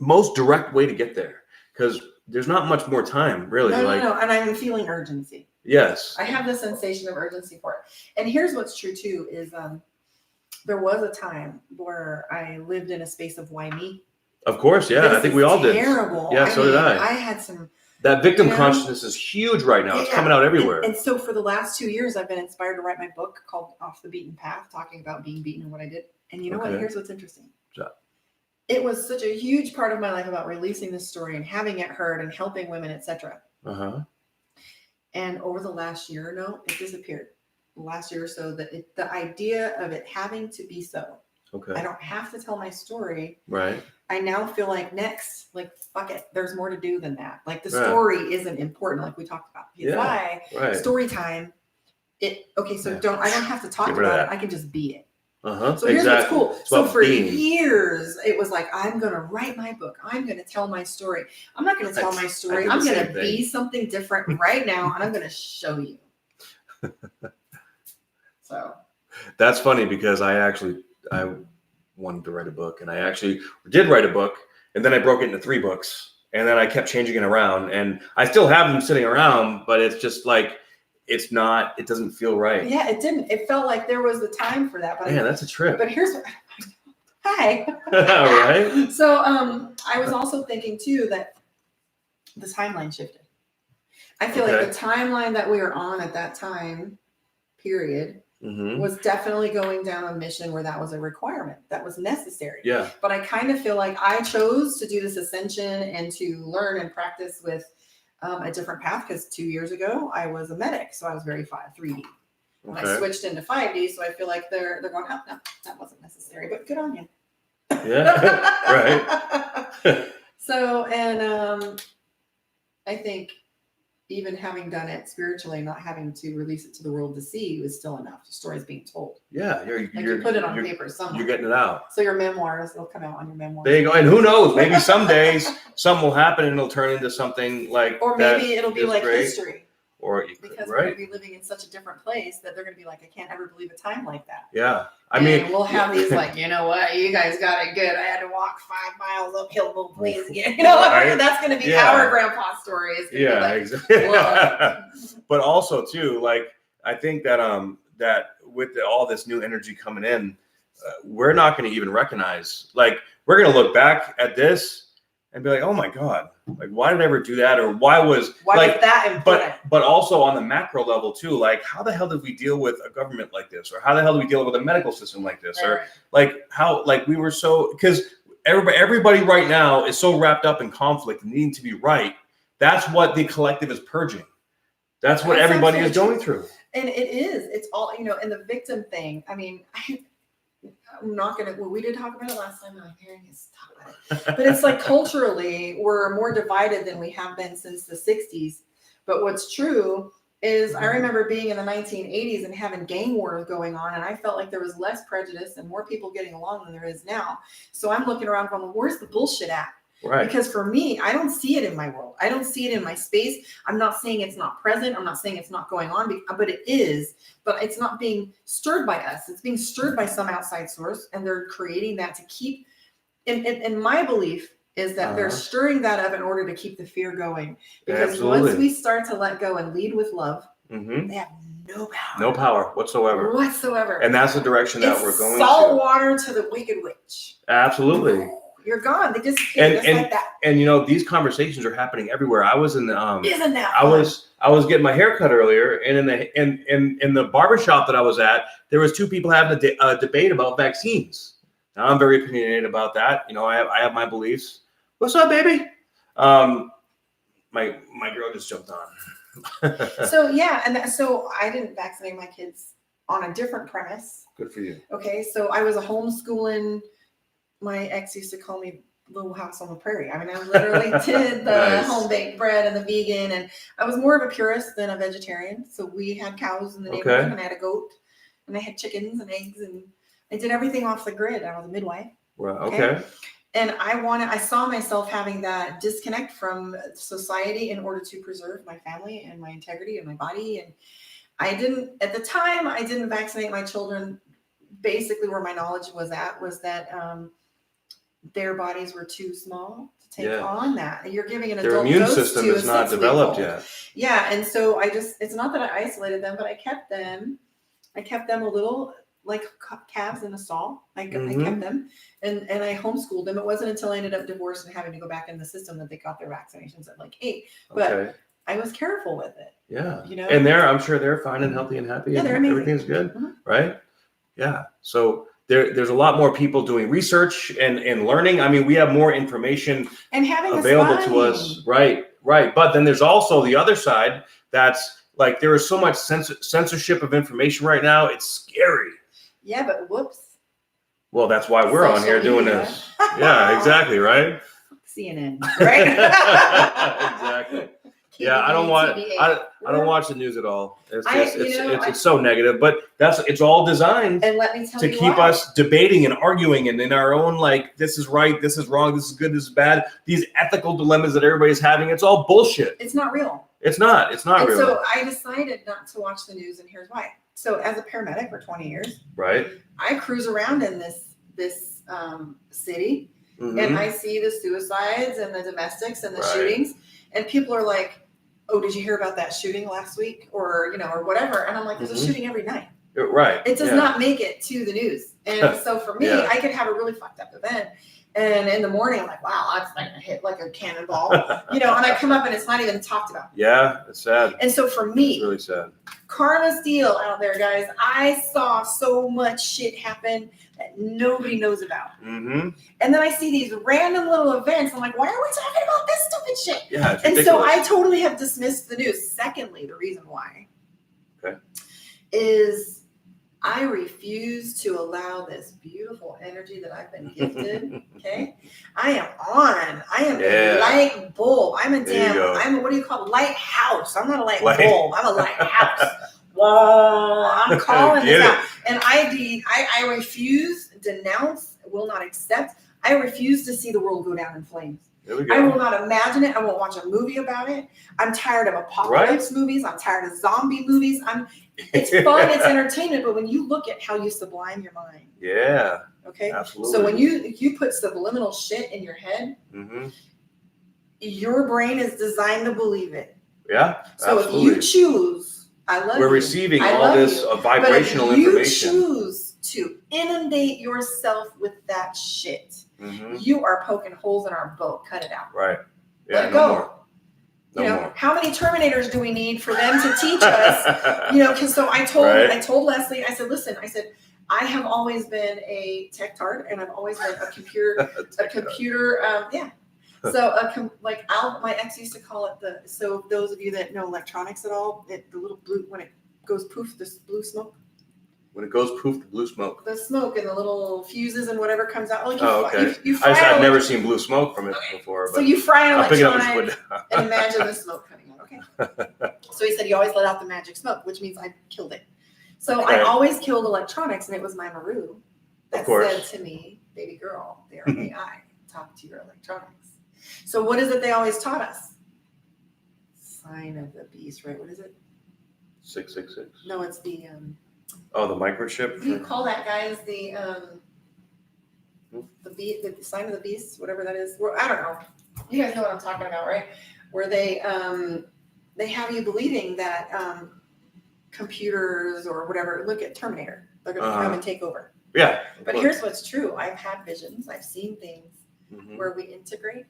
most direct way to get there? Because there's not much more time, really. No, and I'm feeling urgency. Yes. I have the sensation of urgency for it. And here's what's true too is there was a time where I lived in a space of why me. Of course, yeah. I think we all did. Terrible. Yeah, so did I. I had some. That victim consciousness is huge right now. It's coming out everywhere. And so for the last 2 years, I've been inspired to write my book called Off the Beaten Path, talking about being beaten and what I did. And you know what? Here's what's interesting. It was such a huge part of my life about releasing this story and having it heard and helping women, etc. And over the last year, it disappeared. The last year or so, that the idea of it having to be so. Okay. I don't have to tell my story. Right. I now feel like fuck it. There's more to do than that. Like the story isn't important, like we talked about. Right. Story time. I don't have to talk about it. I can just be it. So here's what's cool. So for years, it was like, I'm going to write my book. I'm going to tell my story. I'm not going to tell my story. I'm going to be something different right now, and I'm going to show you. So that's funny because I wanted to write a book, and I actually did write a book, and then I broke it into 3 books, and then I kept changing it around, and I still have them sitting around, but it's just like, it doesn't feel right. Yeah, it didn't. It felt like there was the time for that. But that's a trip. But here's what. Hi. Right. So I was also thinking too that the timeline shifted. I feel like the timeline that we were on at that time period was definitely going down a mission where that was a requirement, that was necessary. Yeah. But I kind of feel like I chose to do this ascension and to learn and practice with a different path, because 2 years ago I was a medic, so I was very 3D. When I switched into 5D, so I feel like they're going, oh, no, that wasn't necessary, but good on you. Yeah, right. So, and I think even having done it spiritually, not having to release it to the world to see was still enough. The story's being told. Yeah, you put it on paper somewhere. You're getting it out. So your memoirs, they'll come out on your memoirs. There you go. And who knows? Maybe some days something will happen and it'll turn into something like. Or maybe it'll be like great. history. Or because we're going to be living in such a different place that they're going to be like, I can't ever believe a time like that. Yeah. I mean, we'll have these like, you know what, you guys got it good. I had to walk 5 miles uphill both ways again. You know, right? That's going to be our grandpa story. Exactly. But also too, like, I think that that with all this new energy coming in, we're not going to even recognize. Like, we're going to look back at this and be like, oh my God, like, why did I ever do that? Or why was that important? But also on the macro level too, like, how the hell did we deal with a government like this? Or how the hell do we deal with a medical system like this? Or like how, like, we were so, because everybody right now is so wrapped up in conflict and needing to be right. That's what the collective is purging. That's what everybody is going through. And it is, it's all, you know, and the victim thing. I mean, I'm not going to, we did talk about it last time. I'm hearing us talk about it. But it's like culturally, we're more divided than we have been since the 60s. But what's true is I remember being in the 1980s and having gang wars going on. And I felt like there was less prejudice and more people getting along than there is now. So I'm looking around going, well, where's the bullshit at? Right. Because for me, I don't see it in my world. I don't see it in my space. I'm not saying it's not present. I'm not saying it's not going on, but it is. But it's not being stirred by us. It's being stirred by some outside source, and they're creating that to keep. And my belief is that they're stirring that up in order to keep the fear going. Because Absolutely. once we start to let go and lead with love, Mm-hmm. they have no power. No power whatsoever. And that's the direction that it's we're going salt to. water to the wicked witch. Absolutely. You're gone. They disappear just like that. And these conversations are happening everywhere. I was in the Isn't that I fun? was getting my hair cut earlier, and in the barbershop that I was at, there was two people having a debate about vaccines. Now I'm very opinionated about that. I have my beliefs. What's up, baby? My girl just jumped on. So yeah, so I didn't vaccinate my kids on a different premise. Good for you. Okay, so I was a homeschooling. My ex used to call me Little House on the Prairie. I mean, I literally did the Nice. home baked bread and the vegan, and I was more of a purist than a vegetarian. So we had cows in the neighborhood, and I had a goat, and I had chickens and eggs, and I did everything off the grid. I was a midwife. Well, okay. And I saw myself having that disconnect from society in order to preserve my family and my integrity and my body. And at the time, I didn't vaccinate my children. Basically, where my knowledge was at was that their bodies were too small to take on that. And you're giving an adult their immune dose system to is a not 6-week-old. developed yet. Yeah, and so it's not that I isolated them, but I kept them a little like calves in a stall. I kept them and I homeschooled them. It wasn't until I ended up divorced and having to go back in the system that they got their vaccinations at like 8. But I was careful with it. Yeah. And I'm sure they're fine and healthy and happy. Yeah, and they're amazing. Everything's good, Mm-hmm. right? Yeah. So there's a lot more people doing research and learning. I mean, we have more information and having available to us. Right. But then there's also the other side that's like there is so much censorship of information right now. It's scary. Yeah, but whoops. Well, that's why we're on here doing this. Yeah, exactly, right? CNN, right? Exactly. Yeah, I don't watch the news at all. It's just it's so negative, but it's all designed and let me tell to you keep why. us debating and arguing and in our own like this is right, this is wrong, this is good, this is bad. These ethical dilemmas that everybody's having, it's all bullshit. It's not real. It's not real. So I decided not to watch the news, and here's why. So as a paramedic for 20 years, right? I cruise around in this city, and I see the suicides and the domestics and the shootings, and people are like, "Oh, did you hear about that shooting last week?" Or or whatever. And I'm like, "There's a shooting every night." Right. It does not make it to the news. And so for me, I could have a really fucked up event. And in the morning, I'm like, wow, that's like a hit like a cannonball, and I come up and it's not even talked about. Yeah, it's sad. And so for me, it's really sad. Karma Steel out there, guys, I saw so much shit happen that nobody knows about. Mm-hmm. And then I see these random little events. I'm like, why are we talking about this stupid shit? Yeah, it's and ridiculous. so I totally have dismissed the news. Secondly, the reason why is I refuse to allow this beautiful energy that I've been gifted. Okay, I am a light bulb. I'm a what do you call it? Lighthouse. I'm not a light bulb. I'm a lighthouse. Whoa! I'm calling this out, and I refuse, denounce, will not accept. I refuse to see the world go down in flames. There we go. I will not imagine it. I won't watch a movie about it. I'm tired of apocalypse movies. I'm tired of zombie movies. It's fun, it's entertainment, but when you look at how you sublime your mind. Yeah. Okay. Absolutely. So when you put subliminal shit in your head, your brain is designed to believe it. Yeah. So if you choose, we're receiving all this vibrational information. If you choose to inundate yourself with that shit, you are poking holes in our boat. Cut it out. Right. Yeah, let it go. More. How many Terminators do we need for them to teach us? Because so I told Leslie, I said, listen, I have always been a tech tart, and I've always been a computer, So my ex used to call it so those of you that know electronics at all, the little blue, when it goes poof, this blue smoke. When it goes poof, the blue smoke. The smoke and the little fuses and whatever comes out. Like okay. I've never seen blue smoke from it before. But so you fry an electronic up and imagine the smoke coming out. Okay. So he said he always let out the magic smoke, which means I killed it. So I always killed electronics, and it was my Maru that said to me, baby girl, they are AI. Talk to your electronics. So what is it they always taught us? Sign of the beast, right? What is it? 666. No, it's the Oh, the microchip. what do you call that, guys? The sign of the beast, whatever that is. Well, I don't know. You guys know what I'm talking about, right? Where they have you believing that computers or whatever, look at Terminator, they're going to come and take over. Yeah. But here's what's true. I've had visions. I've seen things Mhm. where we integrate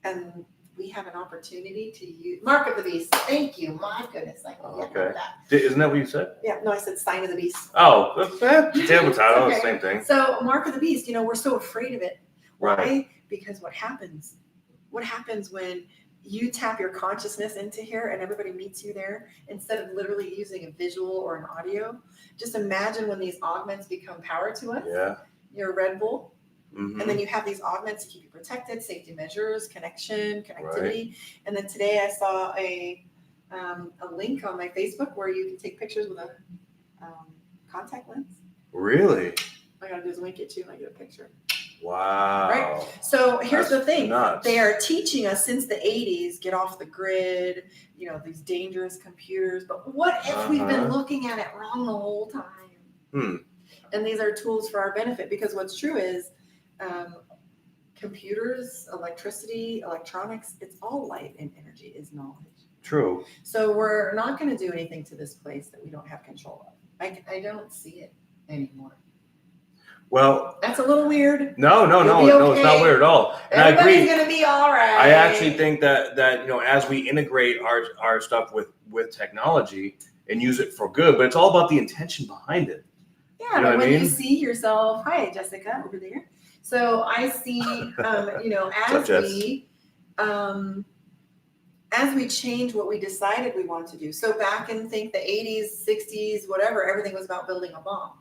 and we have an opportunity to use Mark of the Beast. Thank you. My goodness. I can get Okay. that. Isn't that what you said? Yeah, no, I said sign of the beast. Oh, potato, potato, Okay. same thing. So Mark of the Beast, we're so afraid of it. Why? Right. Because what happens? What happens when you tap your consciousness into here and everybody meets you there instead of literally using a visual or an audio? Just imagine when these augments become power to us. Yeah. You're a Red Bull. Mhm. And then you have these augments to keep you protected, safety measures, connectivity. Right. And then today I saw a link on my Facebook where you can take pictures with a contact lens. Really? All I gotta do is link it to you and I get a picture. Wow. Right. So here's the thing. Nuts. They are teaching us since the 80s, get off the grid, these dangerous computers. But what if we've been looking at it wrong the whole time? And these are tools for our benefit, because what's true is computers, electricity, electronics, it's all light and energy is knowledge. True. So we're not going to do anything to this place that we don't have control of. I don't see it anymore. Well, that's a little weird. No, it's not weird at all. And everybody's I agree. Gonna be all right. I actually think that as we integrate our stuff with technology and use it for good, but it's all about the intention behind it. Yeah, you know but when you see yourself, hi Jessica over there. So I see, as we change what we decided we want to do. So back in the 80s, 60s, whatever, everything was about building a bomb.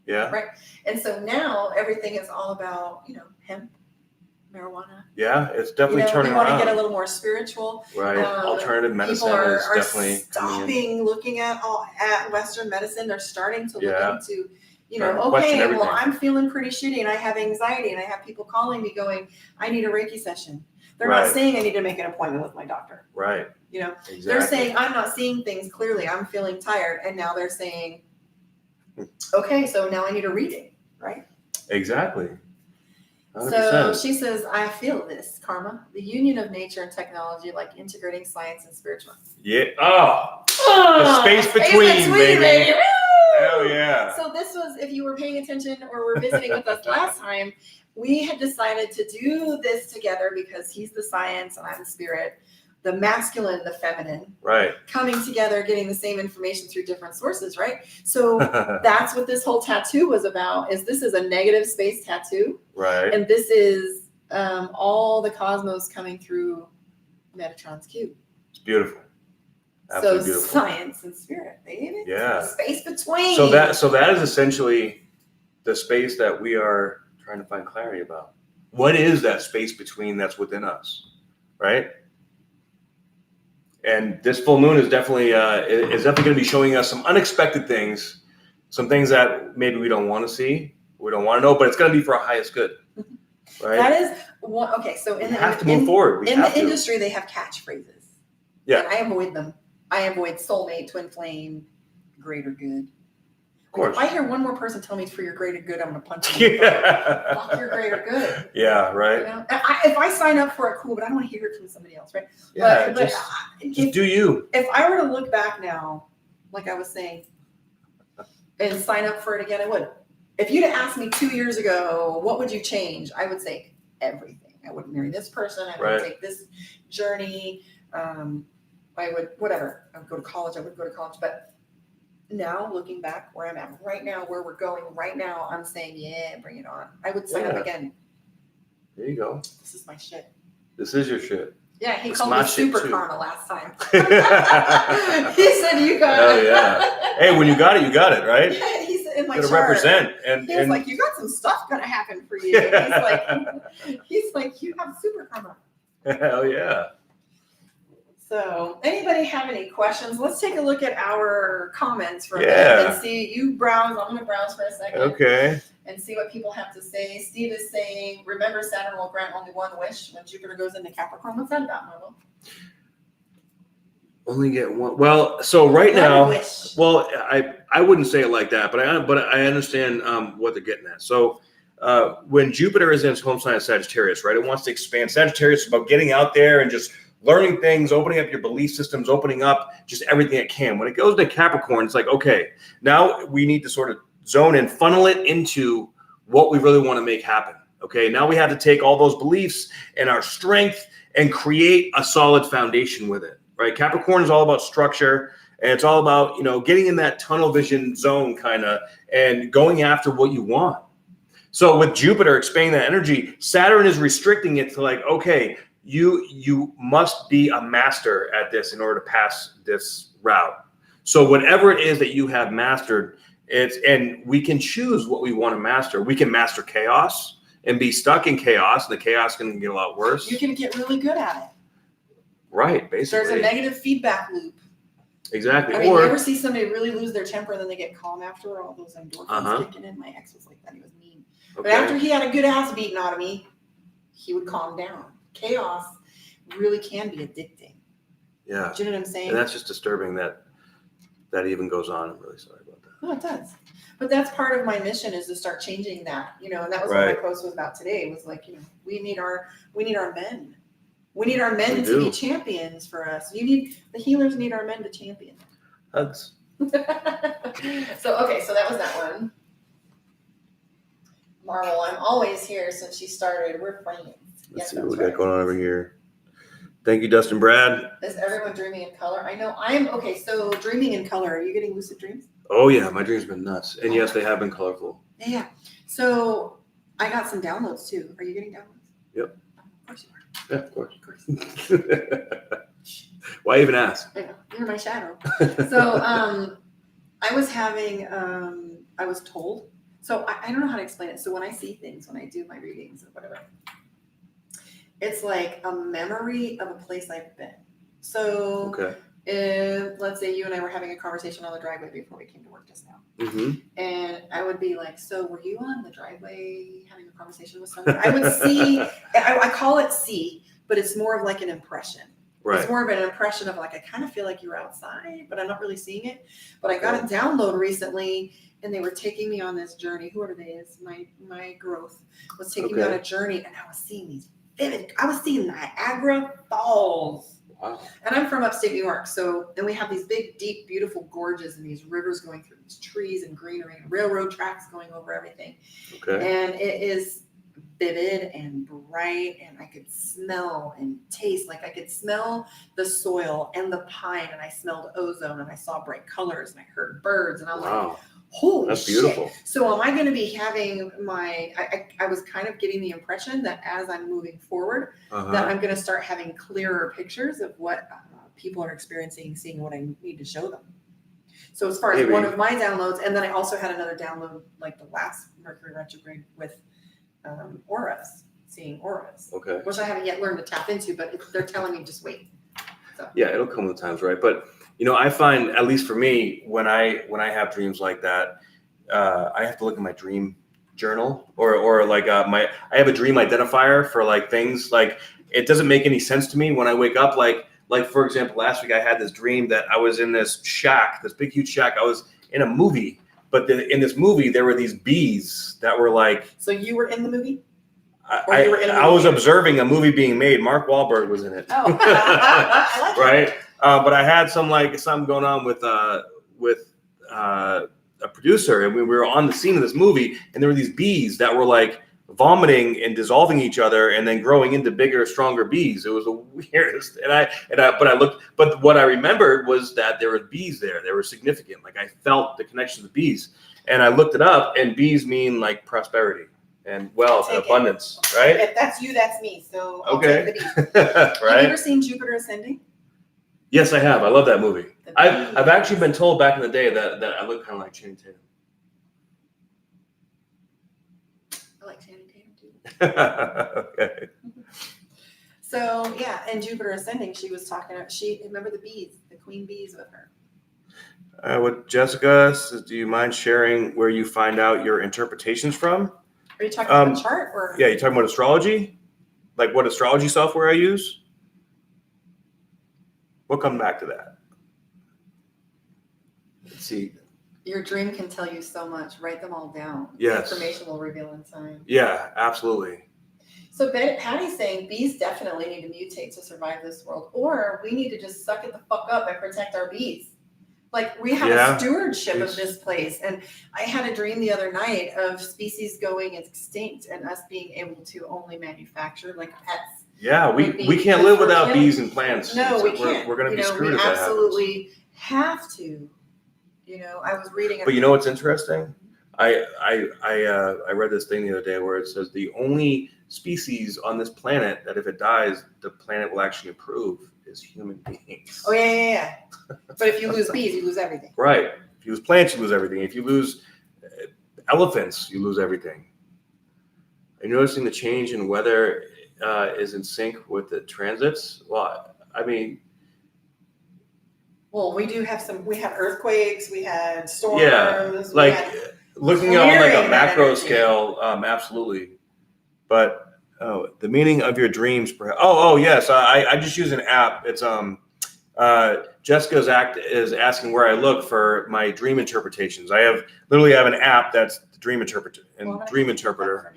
Yeah. Right. And so now everything is all about, hemp, marijuana. Yeah, it's definitely turning around. We want to get a little more spiritual. Right. Alternative medicine is definitely stopping looking at Western medicine. They're starting to look into, okay, well, I'm feeling pretty shitty and I have anxiety and I have people calling me going, I need a Reiki session. They're not saying I need to make an appointment with my doctor. Right. Exactly. They're saying I'm not seeing things clearly. I'm feeling tired. And now they're saying, okay, so now I need a reading, right? Exactly. 100%. So she says, I feel this, Karma, the union of nature and technology, like integrating science and spiritual. Yeah. Oh, the space between, baby. Hell yeah. So this was, if you were paying attention or were visiting with us last time, we had decided to do this together because he's the science and I'm the spirit, the masculine, the feminine. Right. Coming together, getting the same information through different sources, right? So that's what this whole tattoo was about, this is a negative space tattoo. Right. And this is all the cosmos coming through Metatron's cube. It's beautiful. Absolutely so beautiful. Science and spirit, baby. Yeah. The space between. So that is essentially the space that we are trying to find clarity about. What is that space between that's within us, right? And this full moon is definitely going to be showing us some unexpected things, some things that maybe we don't want to see, we don't want to know, but it's going to be for our highest good, right? That is one. Okay, so we have to move forward. In the industry, they have catchphrases. Yeah, and I avoid them. I avoid soulmate, twin flame, greater good. Of course. If I hear one more person tell me it's for your greater good, I'm going to punch you. Yeah. Fuck your greater good. Yeah, right. If I sign up for it, cool, but I don't want to hear it from somebody else, right? Yeah, just do you. If I were to look back now, like I was saying, and sign up for it again, I would. If you'd have asked me 2 years ago, what would you change? I would say everything. I would marry this person. I would take this journey. I would, whatever. I would go to college. But now, looking back where I'm at right now, where we're going right now, I'm saying, yeah, bring it on. I would sign up again. There you go. This is my shit. This is your shit. Yeah, he called me super karma last time. He said you got it. Oh, yeah. Hey, when you got it, right? Yeah, he said in my chart. Gotta represent. He was like, you got some stuff gonna happen for you. He's like, you have super karma. Hell yeah. So, anybody have any questions? Let's take a look at our comments for a minute and see. You browse. I'm gonna browse for a second. Okay. and see what people have to say. Steve is saying, remember Saturn will grant only one wish when Jupiter goes into Capricorn. What's that about, Marlo? Only get one. Well, so right One now, wish. well, I wouldn't say it like that, but I understand what they're getting at. So when Jupiter is in its home sign of Sagittarius, right, it wants to expand. Sagittarius is about getting out there and just learning things, opening up your belief systems, opening up just everything it can. When it goes to Capricorn, it's like, okay, now we need to sort of zone and funnel it into what we really want to make happen. Okay, now we have to take all those beliefs and our strength and create a solid foundation with it. Right, Capricorn is all about structure, and it's all about, you know, getting in that tunnel vision zone kind of and going after what you want. So with Jupiter expanding that energy, Saturn is restricting it to like, okay, you must be a master at this in order to pass this route. So whatever it is that you have mastered, and we can choose what we want to master. We can master chaos and be stuck in chaos, and the chaos can get a lot worse. You can get really good at it. Right, basically. There's a negative feedback loop. Exactly. I mean, you ever see somebody really lose their temper and then they get calm after all those endorphins kicking in? My ex was like that. He was mean. Okay. But after he had a good ass beaten out of me, he would calm down. Chaos really can be addicting. Yeah. Do you know what I'm saying? And that's just disturbing that even goes on. I'm really sorry about that. No, it does. But that's part of my mission, is to start changing that, you know, and that was what my post was about today, was like, you know, we need our men. We need our men to be champions for us. The healers need our men to champion. Hugs. So, okay, so that was that one. Marvel, I'm always here since she started. We're friends. Let's see what we got going on over here. Thank you, Dustin Brad. Is everyone dreaming in color? I know okay, so dreaming in color. Are you getting lucid dreams? Oh, yeah, my dreams have been nuts. And yes, they have been colorful. Yeah. So I got some downloads too. Are you getting downloads? Yep. Of course you are. Yeah, of course. Why even ask? I know. You're my shadow. So I was having, I was told, so I don't know how to explain it. So when I see things, when I do my readings or whatever, it's like a memory of a place I've been. So okay. If, let's say you and I were having a conversation on the driveway before we came to work just now. Mm-hmm. And I would be like, so were you on the driveway having a conversation with someone? I would see, I call it see, but it's more of like an impression. Right. It's more of an impression of like, I kind of feel like you're outside, but I'm not really seeing it. But I got a download recently, and they were taking me on this journey. Whoever they is, my growth was taking me on a journey, and I was seeing these I was seeing Niagara Falls. Wow. And I'm from upstate New York, and we have these big, deep, beautiful gorges and these rivers going through these trees and greenery and railroad tracks going over everything. Okay. And it is vivid and bright, and I could smell and taste, like I could smell the soil and the pine, and I smelled ozone, and I saw bright colors, and I heard birds, and I'm like, holy that's shit. Beautiful. So am I going to be having I was kind of getting the impression that as I'm moving forward, that I'm going to start having clearer pictures of what people are experiencing, seeing what I need to show them. So as far as one of my downloads, and then I also had another download, like the last Mercury retrograde with auras, seeing auras. Okay. Which I haven't yet learned to tap into, but they're telling me just wait. So. Yeah, it'll come with times, right? But you know, I find, at least for me, when I have dreams like that, I have to look at my dream journal or like I have a dream identifier for like things. Like it doesn't make any sense to me when I wake up. Like for example, last week I had this dream that I was in this shack, this big huge shack. I was in a movie, but in this movie there were these bees that were like. So you were in the movie? I was observing a movie being made. Mark Wahlberg was in it. Oh, I like right. But I had something going on with a producer, and we were on the scene of this movie, and there were these bees that were like vomiting and dissolving each other, and then growing into bigger, stronger bees. It was the weirdest. But what I remembered was that there were bees there. They were significant. Like I felt the connection to the bees, and I looked it up, and bees mean like prosperity and wealth and abundance, right? If that's you, that's me. So I'll okay. take the bees. Right. Have you ever seen Jupiter Ascending? Yes, I have. I love that movie. I've actually been told back in the day that I look kind of like Channing Tatum. I like Channing Tatum too. Okay. So yeah, in Jupiter Ascending, she was talking. Remember the bees, the queen bees with her. With Jessica says, do you mind sharing where you find out your interpretations from? Are you talking about the chart or? Yeah, you're talking about astrology? Like what astrology software I use? We'll come back to that. Let's see. Your dream can tell you so much. Write them all down. Yes. Information will reveal in time. Yeah, absolutely. So Patty's saying bees definitely need to mutate to survive this world, or we need to just suck it the fuck up and protect our bees. Like we have a stewardship of this place. And I had a dream the other night of species going extinct and us being able to only manufacture like pets. Yeah, we can't live without bees and plants. No, we can't. We're going to be screwed if that happens. We absolutely have to. You know, I was reading. But you know what's interesting? I read this thing the other day where it says the only species on this planet that if it dies, the planet will actually improve is human beings. Oh yeah. But if you lose bees, you lose everything. Right. If you lose plants, you lose everything. If you lose elephants, you lose everything. Are you noticing the change in weather is in sync with the transits? Well, I mean. Well, we do have we had earthquakes, we had storms. Yeah, like looking on like a macro scale, absolutely. But the meaning of your dreams, perhaps. Oh, yes. I just use an app. It's Jessica's is asking where I look for my dream interpretations. I literally have an app that's the dream interpreter and dream interpreter.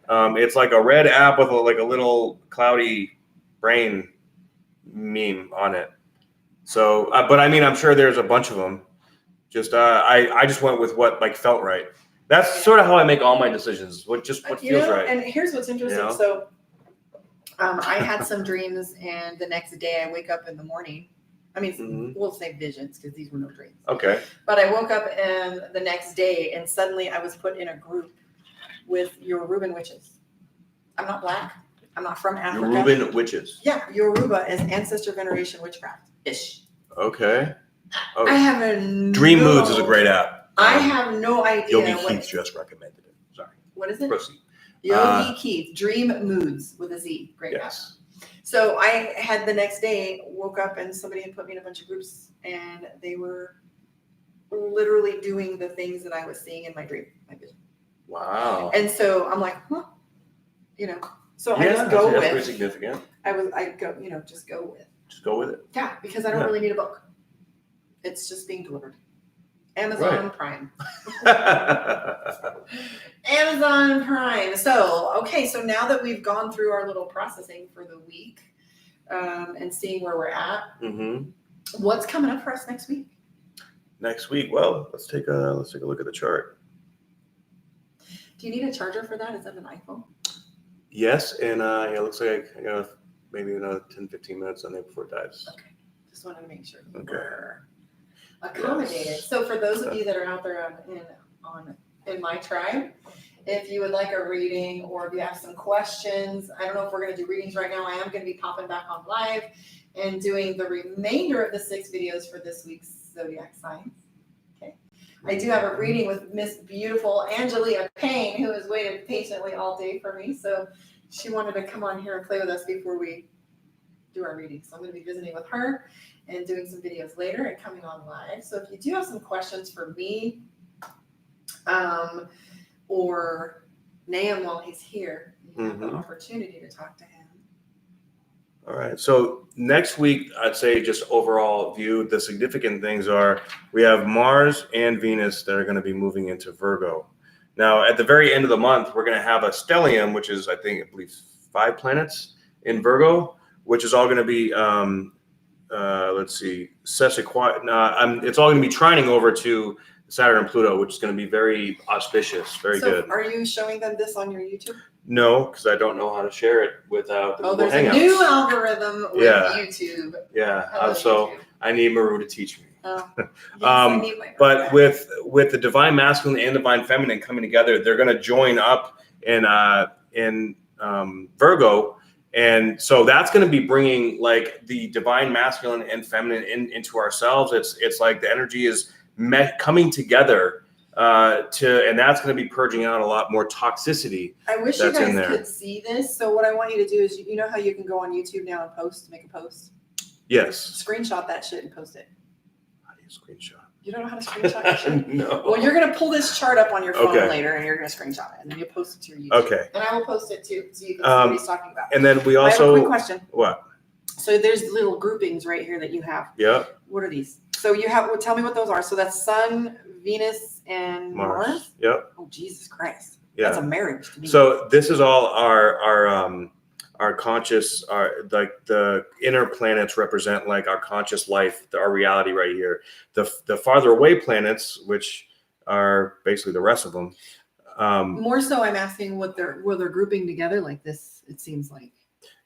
It's like a red app with like a little cloudy brain meme on it. So, but I mean, I'm sure there's a bunch of them. Just I just went with what like felt right. That's sort of how I make all my decisions. What feels right. And here's what's interesting. You know? So, I had some dreams, and the next day I wake up in the morning. I mean, we'll say visions because these were no dreams. Okay. But I woke up and the next day, and suddenly I was put in a group with Yoruban witches. I'm not black. I'm not from Africa. Yoruban witches. Yeah, Yoruba is ancestor veneration witchcraft-ish. Okay. Oh. I have Dream Moods is a great app. I have no idea. Yogi Keith just recommended it. Sorry. What is it? Proceed. Yogi Keith, Dream Moods with a Z. Great app. So I had the next day, woke up and somebody had put me in a bunch of groups and they were literally doing the things that I was seeing in my dream, my vision. Wow. And so I'm like, you know, so I just go with. That's pretty significant. I go, just go with. Just go with it. Yeah, because I don't really need a book. It's just being delivered. Amazon Prime. Amazon Prime. So, okay, so now that we've gone through our little processing for the week and seeing where we're at, what's coming up for us next week? Next week, well, let's take a look at the chart. Do you need a charger for that? Is that an iPhone? Yes, and it looks like I got maybe another 10-15 minutes on there before it dies. Okay, just wanted to make sure we're accommodated. Yes. So for those of you that are out there in my tribe, if you would like a reading or if you have some questions, I don't know if we're going to do readings right now. I am going to be popping back on live and doing the remainder of the 6 videos for this week's zodiac signs. Okay. I do have a reading with Miss Beautiful Angelia Payne, who has waited patiently all day for me. So she wanted to come on here and play with us before we do our reading. So I'm going to be visiting with her and doing some videos later and coming on live. So if you do have some questions for me or Nahum while he's here, you have the opportunity to talk to him. All right. So next week, I'd say just overall view, the significant things are we have Mars and Venus that are going to be moving into Virgo. Now, at the very end of the month, we're going to have a stellium, which is, I believe 5 planets in Virgo, which is all going to be, let's see, it's all going to be trining over to Saturn and Pluto, which is going to be very auspicious, very good. So are you showing them this on your YouTube? No, because I don't know how to share it without the there's Hangouts. A new algorithm with YouTube. Yeah, so YouTube. I need Maru to teach me. Yes, but with the divine masculine and divine feminine coming together, they're going to join up in Virgo, and so that's going to be bringing like the divine masculine and feminine into ourselves. It's like the energy is coming together. And that's going to be purging out a lot more toxicity. I wish you guys could see this. So what I want you to do is, you know how you can go on YouTube now and make a post? Yes. Screenshot that shit and post it. How do you screenshot? You don't know how to screenshot your shit? No. Well, you're gonna pull this chart up on your phone Okay. later, and you're gonna screenshot it, and then you'll post it to your YouTube. Okay. And I will post it too, so you can see what he's talking about. And then we I have a also quick question. what? So there's little groupings right here that you have. Yeah. What are these? So you have. Well, tell me what those are. So that's Sun, Venus, and Mars. Yep. Oh, Jesus Christ! Yeah. That's a marriage to me. So this is all our conscious, like the inner planets represent like our conscious life, our reality right here. The farther away planets, which are basically the rest of them. More so, I'm asking what they're grouping together like this. It seems like.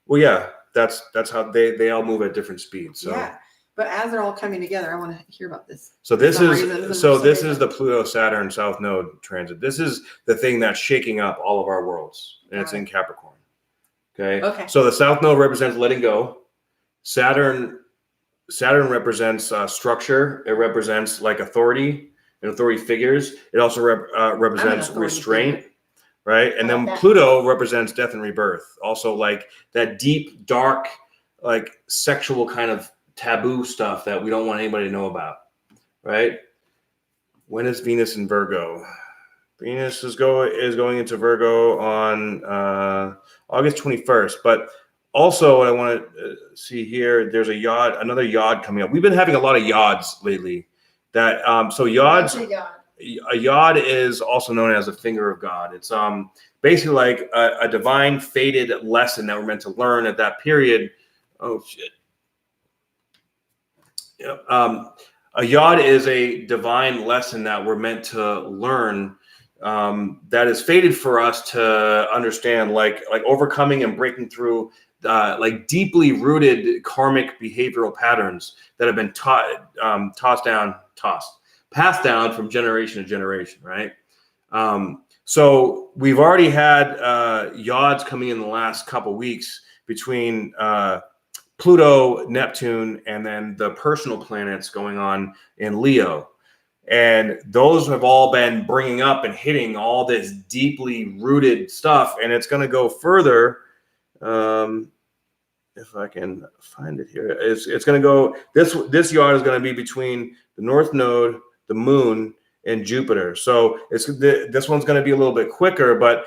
Well, yeah, that's how they all move at different speeds. So. Yeah, but as they're all coming together, I want to hear about this. So this For some is reason, this is the Pluto Saturn South Node transit. This is the thing that's shaking up all of our worlds, and it's in Capricorn. Okay. Okay. So the South Node represents letting go. Saturn represents structure. It represents like authority and authority figures. It also represents authority restraint, figure. right? And I then like that. Pluto represents death and rebirth. Also like that deep, dark, like sexual kind of taboo stuff that we don't want anybody to know about, right? When is Venus in Virgo? Venus is going into Virgo on August 21st. But also, what I want to see here, there's another yod coming up. We've been having a lot of yods lately. That so yods, a yod is also known as a finger of God. It's basically like a divine fated lesson that we're meant to learn at that period. Oh shit. Yeah. A yod is a divine lesson that we're meant to learn. That is fated for us to understand, like overcoming and breaking through like deeply rooted karmic behavioral patterns that have been passed down from generation to generation, right? So we've already had yods coming in the last couple weeks between Pluto, Neptune, and then the personal planets going on in Leo. And those have all been bringing up and hitting all this deeply rooted stuff. And it's going to go further. If I can find it here, it's going to go, this yard is going to be between the North Node, the Moon, and Jupiter. So this one's going to be a little bit quicker, but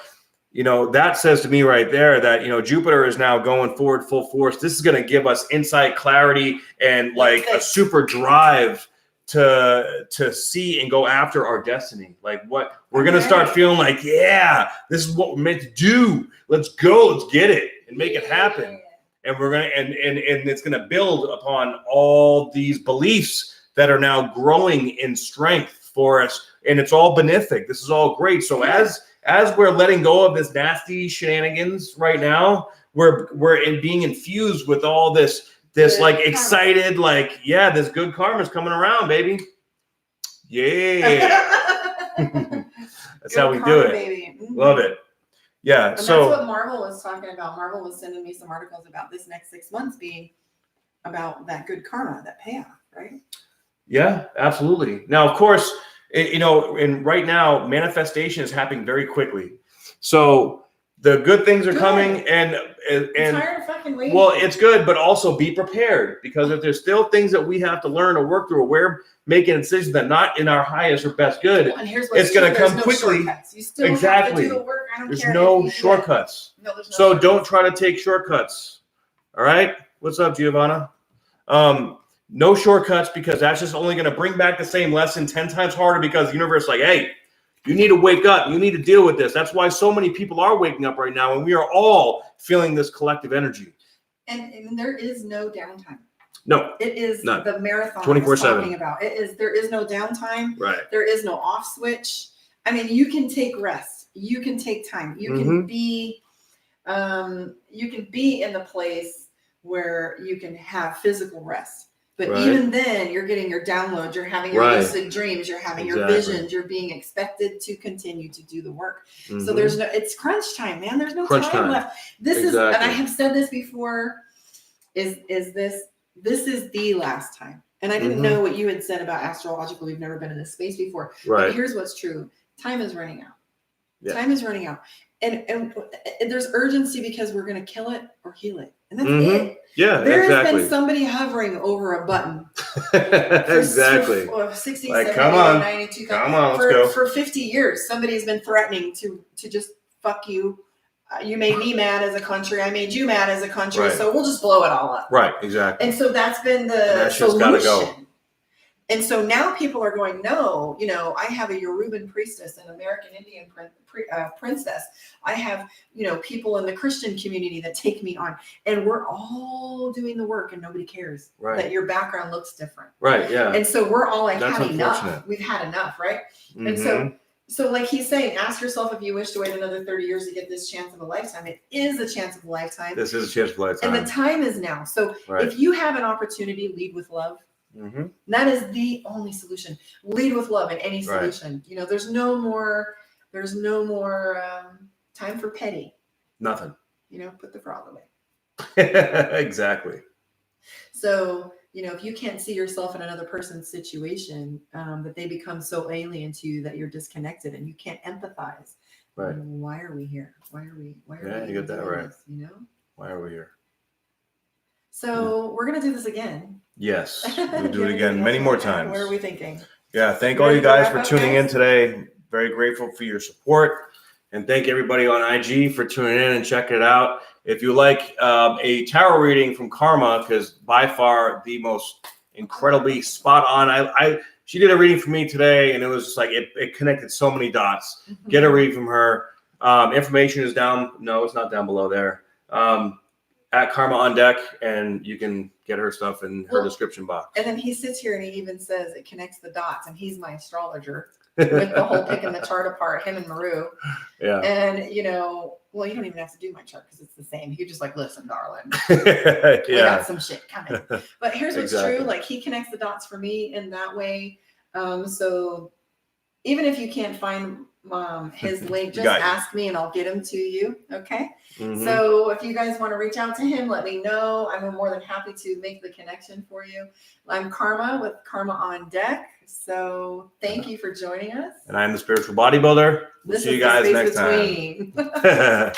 that says to me right there that, Jupiter is now going forward full force. This is going to give us insight, clarity, and like a super drive to see and go after our destiny. Like what we're going to start feeling like, yeah, this is what we're meant to do. Let's go. Let's get it and make it happen. And we're going to, and it's going to build upon all these beliefs that are now growing in strength for us. And it's all benefic. This is all great. So as we're letting go of this nasty shenanigans right now, we're being infused with all this like excited, like, yeah, this good karma's coming around, baby. Yeah. That's how we do it. Baby. Mm-hmm. Love it. Yeah. And so that's what Marvel was talking about. Marvel was sending me some articles about this next 6 months being about that good karma, that payoff, right? Yeah, absolutely. Now, of course, and right now, manifestation is happening very quickly. So the good things are coming, and I'm tired of fucking waiting. Well, it's good, but also be prepared, because if there's still things that we have to learn or work through, or we're making decisions that are not in our highest or best good, and here's what's it's going to come no quickly. Shortcuts. You still Exactly. have to do the work. I don't There's care no shortcuts. No, there's no So shortcuts. don't try to take shortcuts. All right. What's up, Giovanna? No shortcuts, because that's just only going to bring back the same lesson 10 times harder, because the universe is like, hey, you need to wake up. You need to deal with this. That's why so many people are waking up right now, and we are all feeling this collective energy. And there is no downtime. No. It is None. the marathon 24/7. talking about. There is no downtime. Right. There is no off switch. I mean, you can take rest. You can take time. You can be in the place where you can have physical rest. But even then, you're getting your downloads, you're having your lucid dreams, you're having your visions, you're being expected to continue to do the work. So it's crunch time, man. There's no time left. This is, and I have said this before, this is the last time. And I didn't know what you had said about astrological. We've never been in this space before. Right. But here's what's true. Time is running out. Yeah. Time is running out. and there's urgency because we're going to kill it or heal it, and that's Mhm. it. Yeah, There has exactly. been somebody hovering over a button Exactly. for 60, Like, 70, come on. 92, Come on, let's go. for 50 years. Somebody has been threatening to just fuck you. You made me mad as a country. I made you mad as a country. Right. So we'll just blow it all up. Right, exactly. And so that's been And the that shit's gotta solution. go. And so now people are going, no, I have a Yoruban priestess, an American Indian princess. I have, people in the Christian community that take me on, and we're all doing the work, and nobody cares Right. that your background looks different. Right, yeah. And so we're all like, That's had enough. unfortunate. We've had enough, right? Mhm. And so like he's saying, ask yourself if you wish to wait another 30 years to get this chance of a lifetime. It is a chance of a lifetime. This is a chance for lifetime. And the time is now. So Right. if you have an opportunity, lead with love. Mm-hmm. That is the only solution. Lead with love in any Right. solution. There's no more time for petty. Nothing. Put the frog away. Exactly. So, if you can't see yourself in another person's situation, that they become so alien to you that you're disconnected and you can't empathize. Right. Why are we here? Why are we Yeah, you get that doing right. this, Why are we here? So we're going to do this again. Yes. We'll do it again many more times. What are we thinking? Yeah. Thank You all ready you to guys wrap for up, tuning in guys? today. Very grateful for your support. And thank everybody on IG for tuning in and checking it out. If you like a tarot reading from Karma, because by far the most incredibly spot on. She did a reading for me today, and it was just like it connected so many dots. Get a read from her. Information is down. No, it's not down below there. At Karma on Deck, and you can get her stuff in her description box. And then he sits here and he even says it connects the dots, and he's my astrologer with the whole picking the chart apart, him and Maru. Yeah. And you don't even have to do my chart because it's the same. You just like, listen, darling, Yeah. I got some shit coming. But here's what's Exactly. true. Like he connects the dots for me in that way. So even if you can't find his link, just Got you. ask me and I'll get him to you. Okay. Mhm. So if you guys want to reach out to him, let me know. I'm more than happy to make the connection for you. I'm Karma with Karma on Deck. So thank you for joining us. And I'm the spiritual bodybuilder. We'll This see you is guys the next space between. time.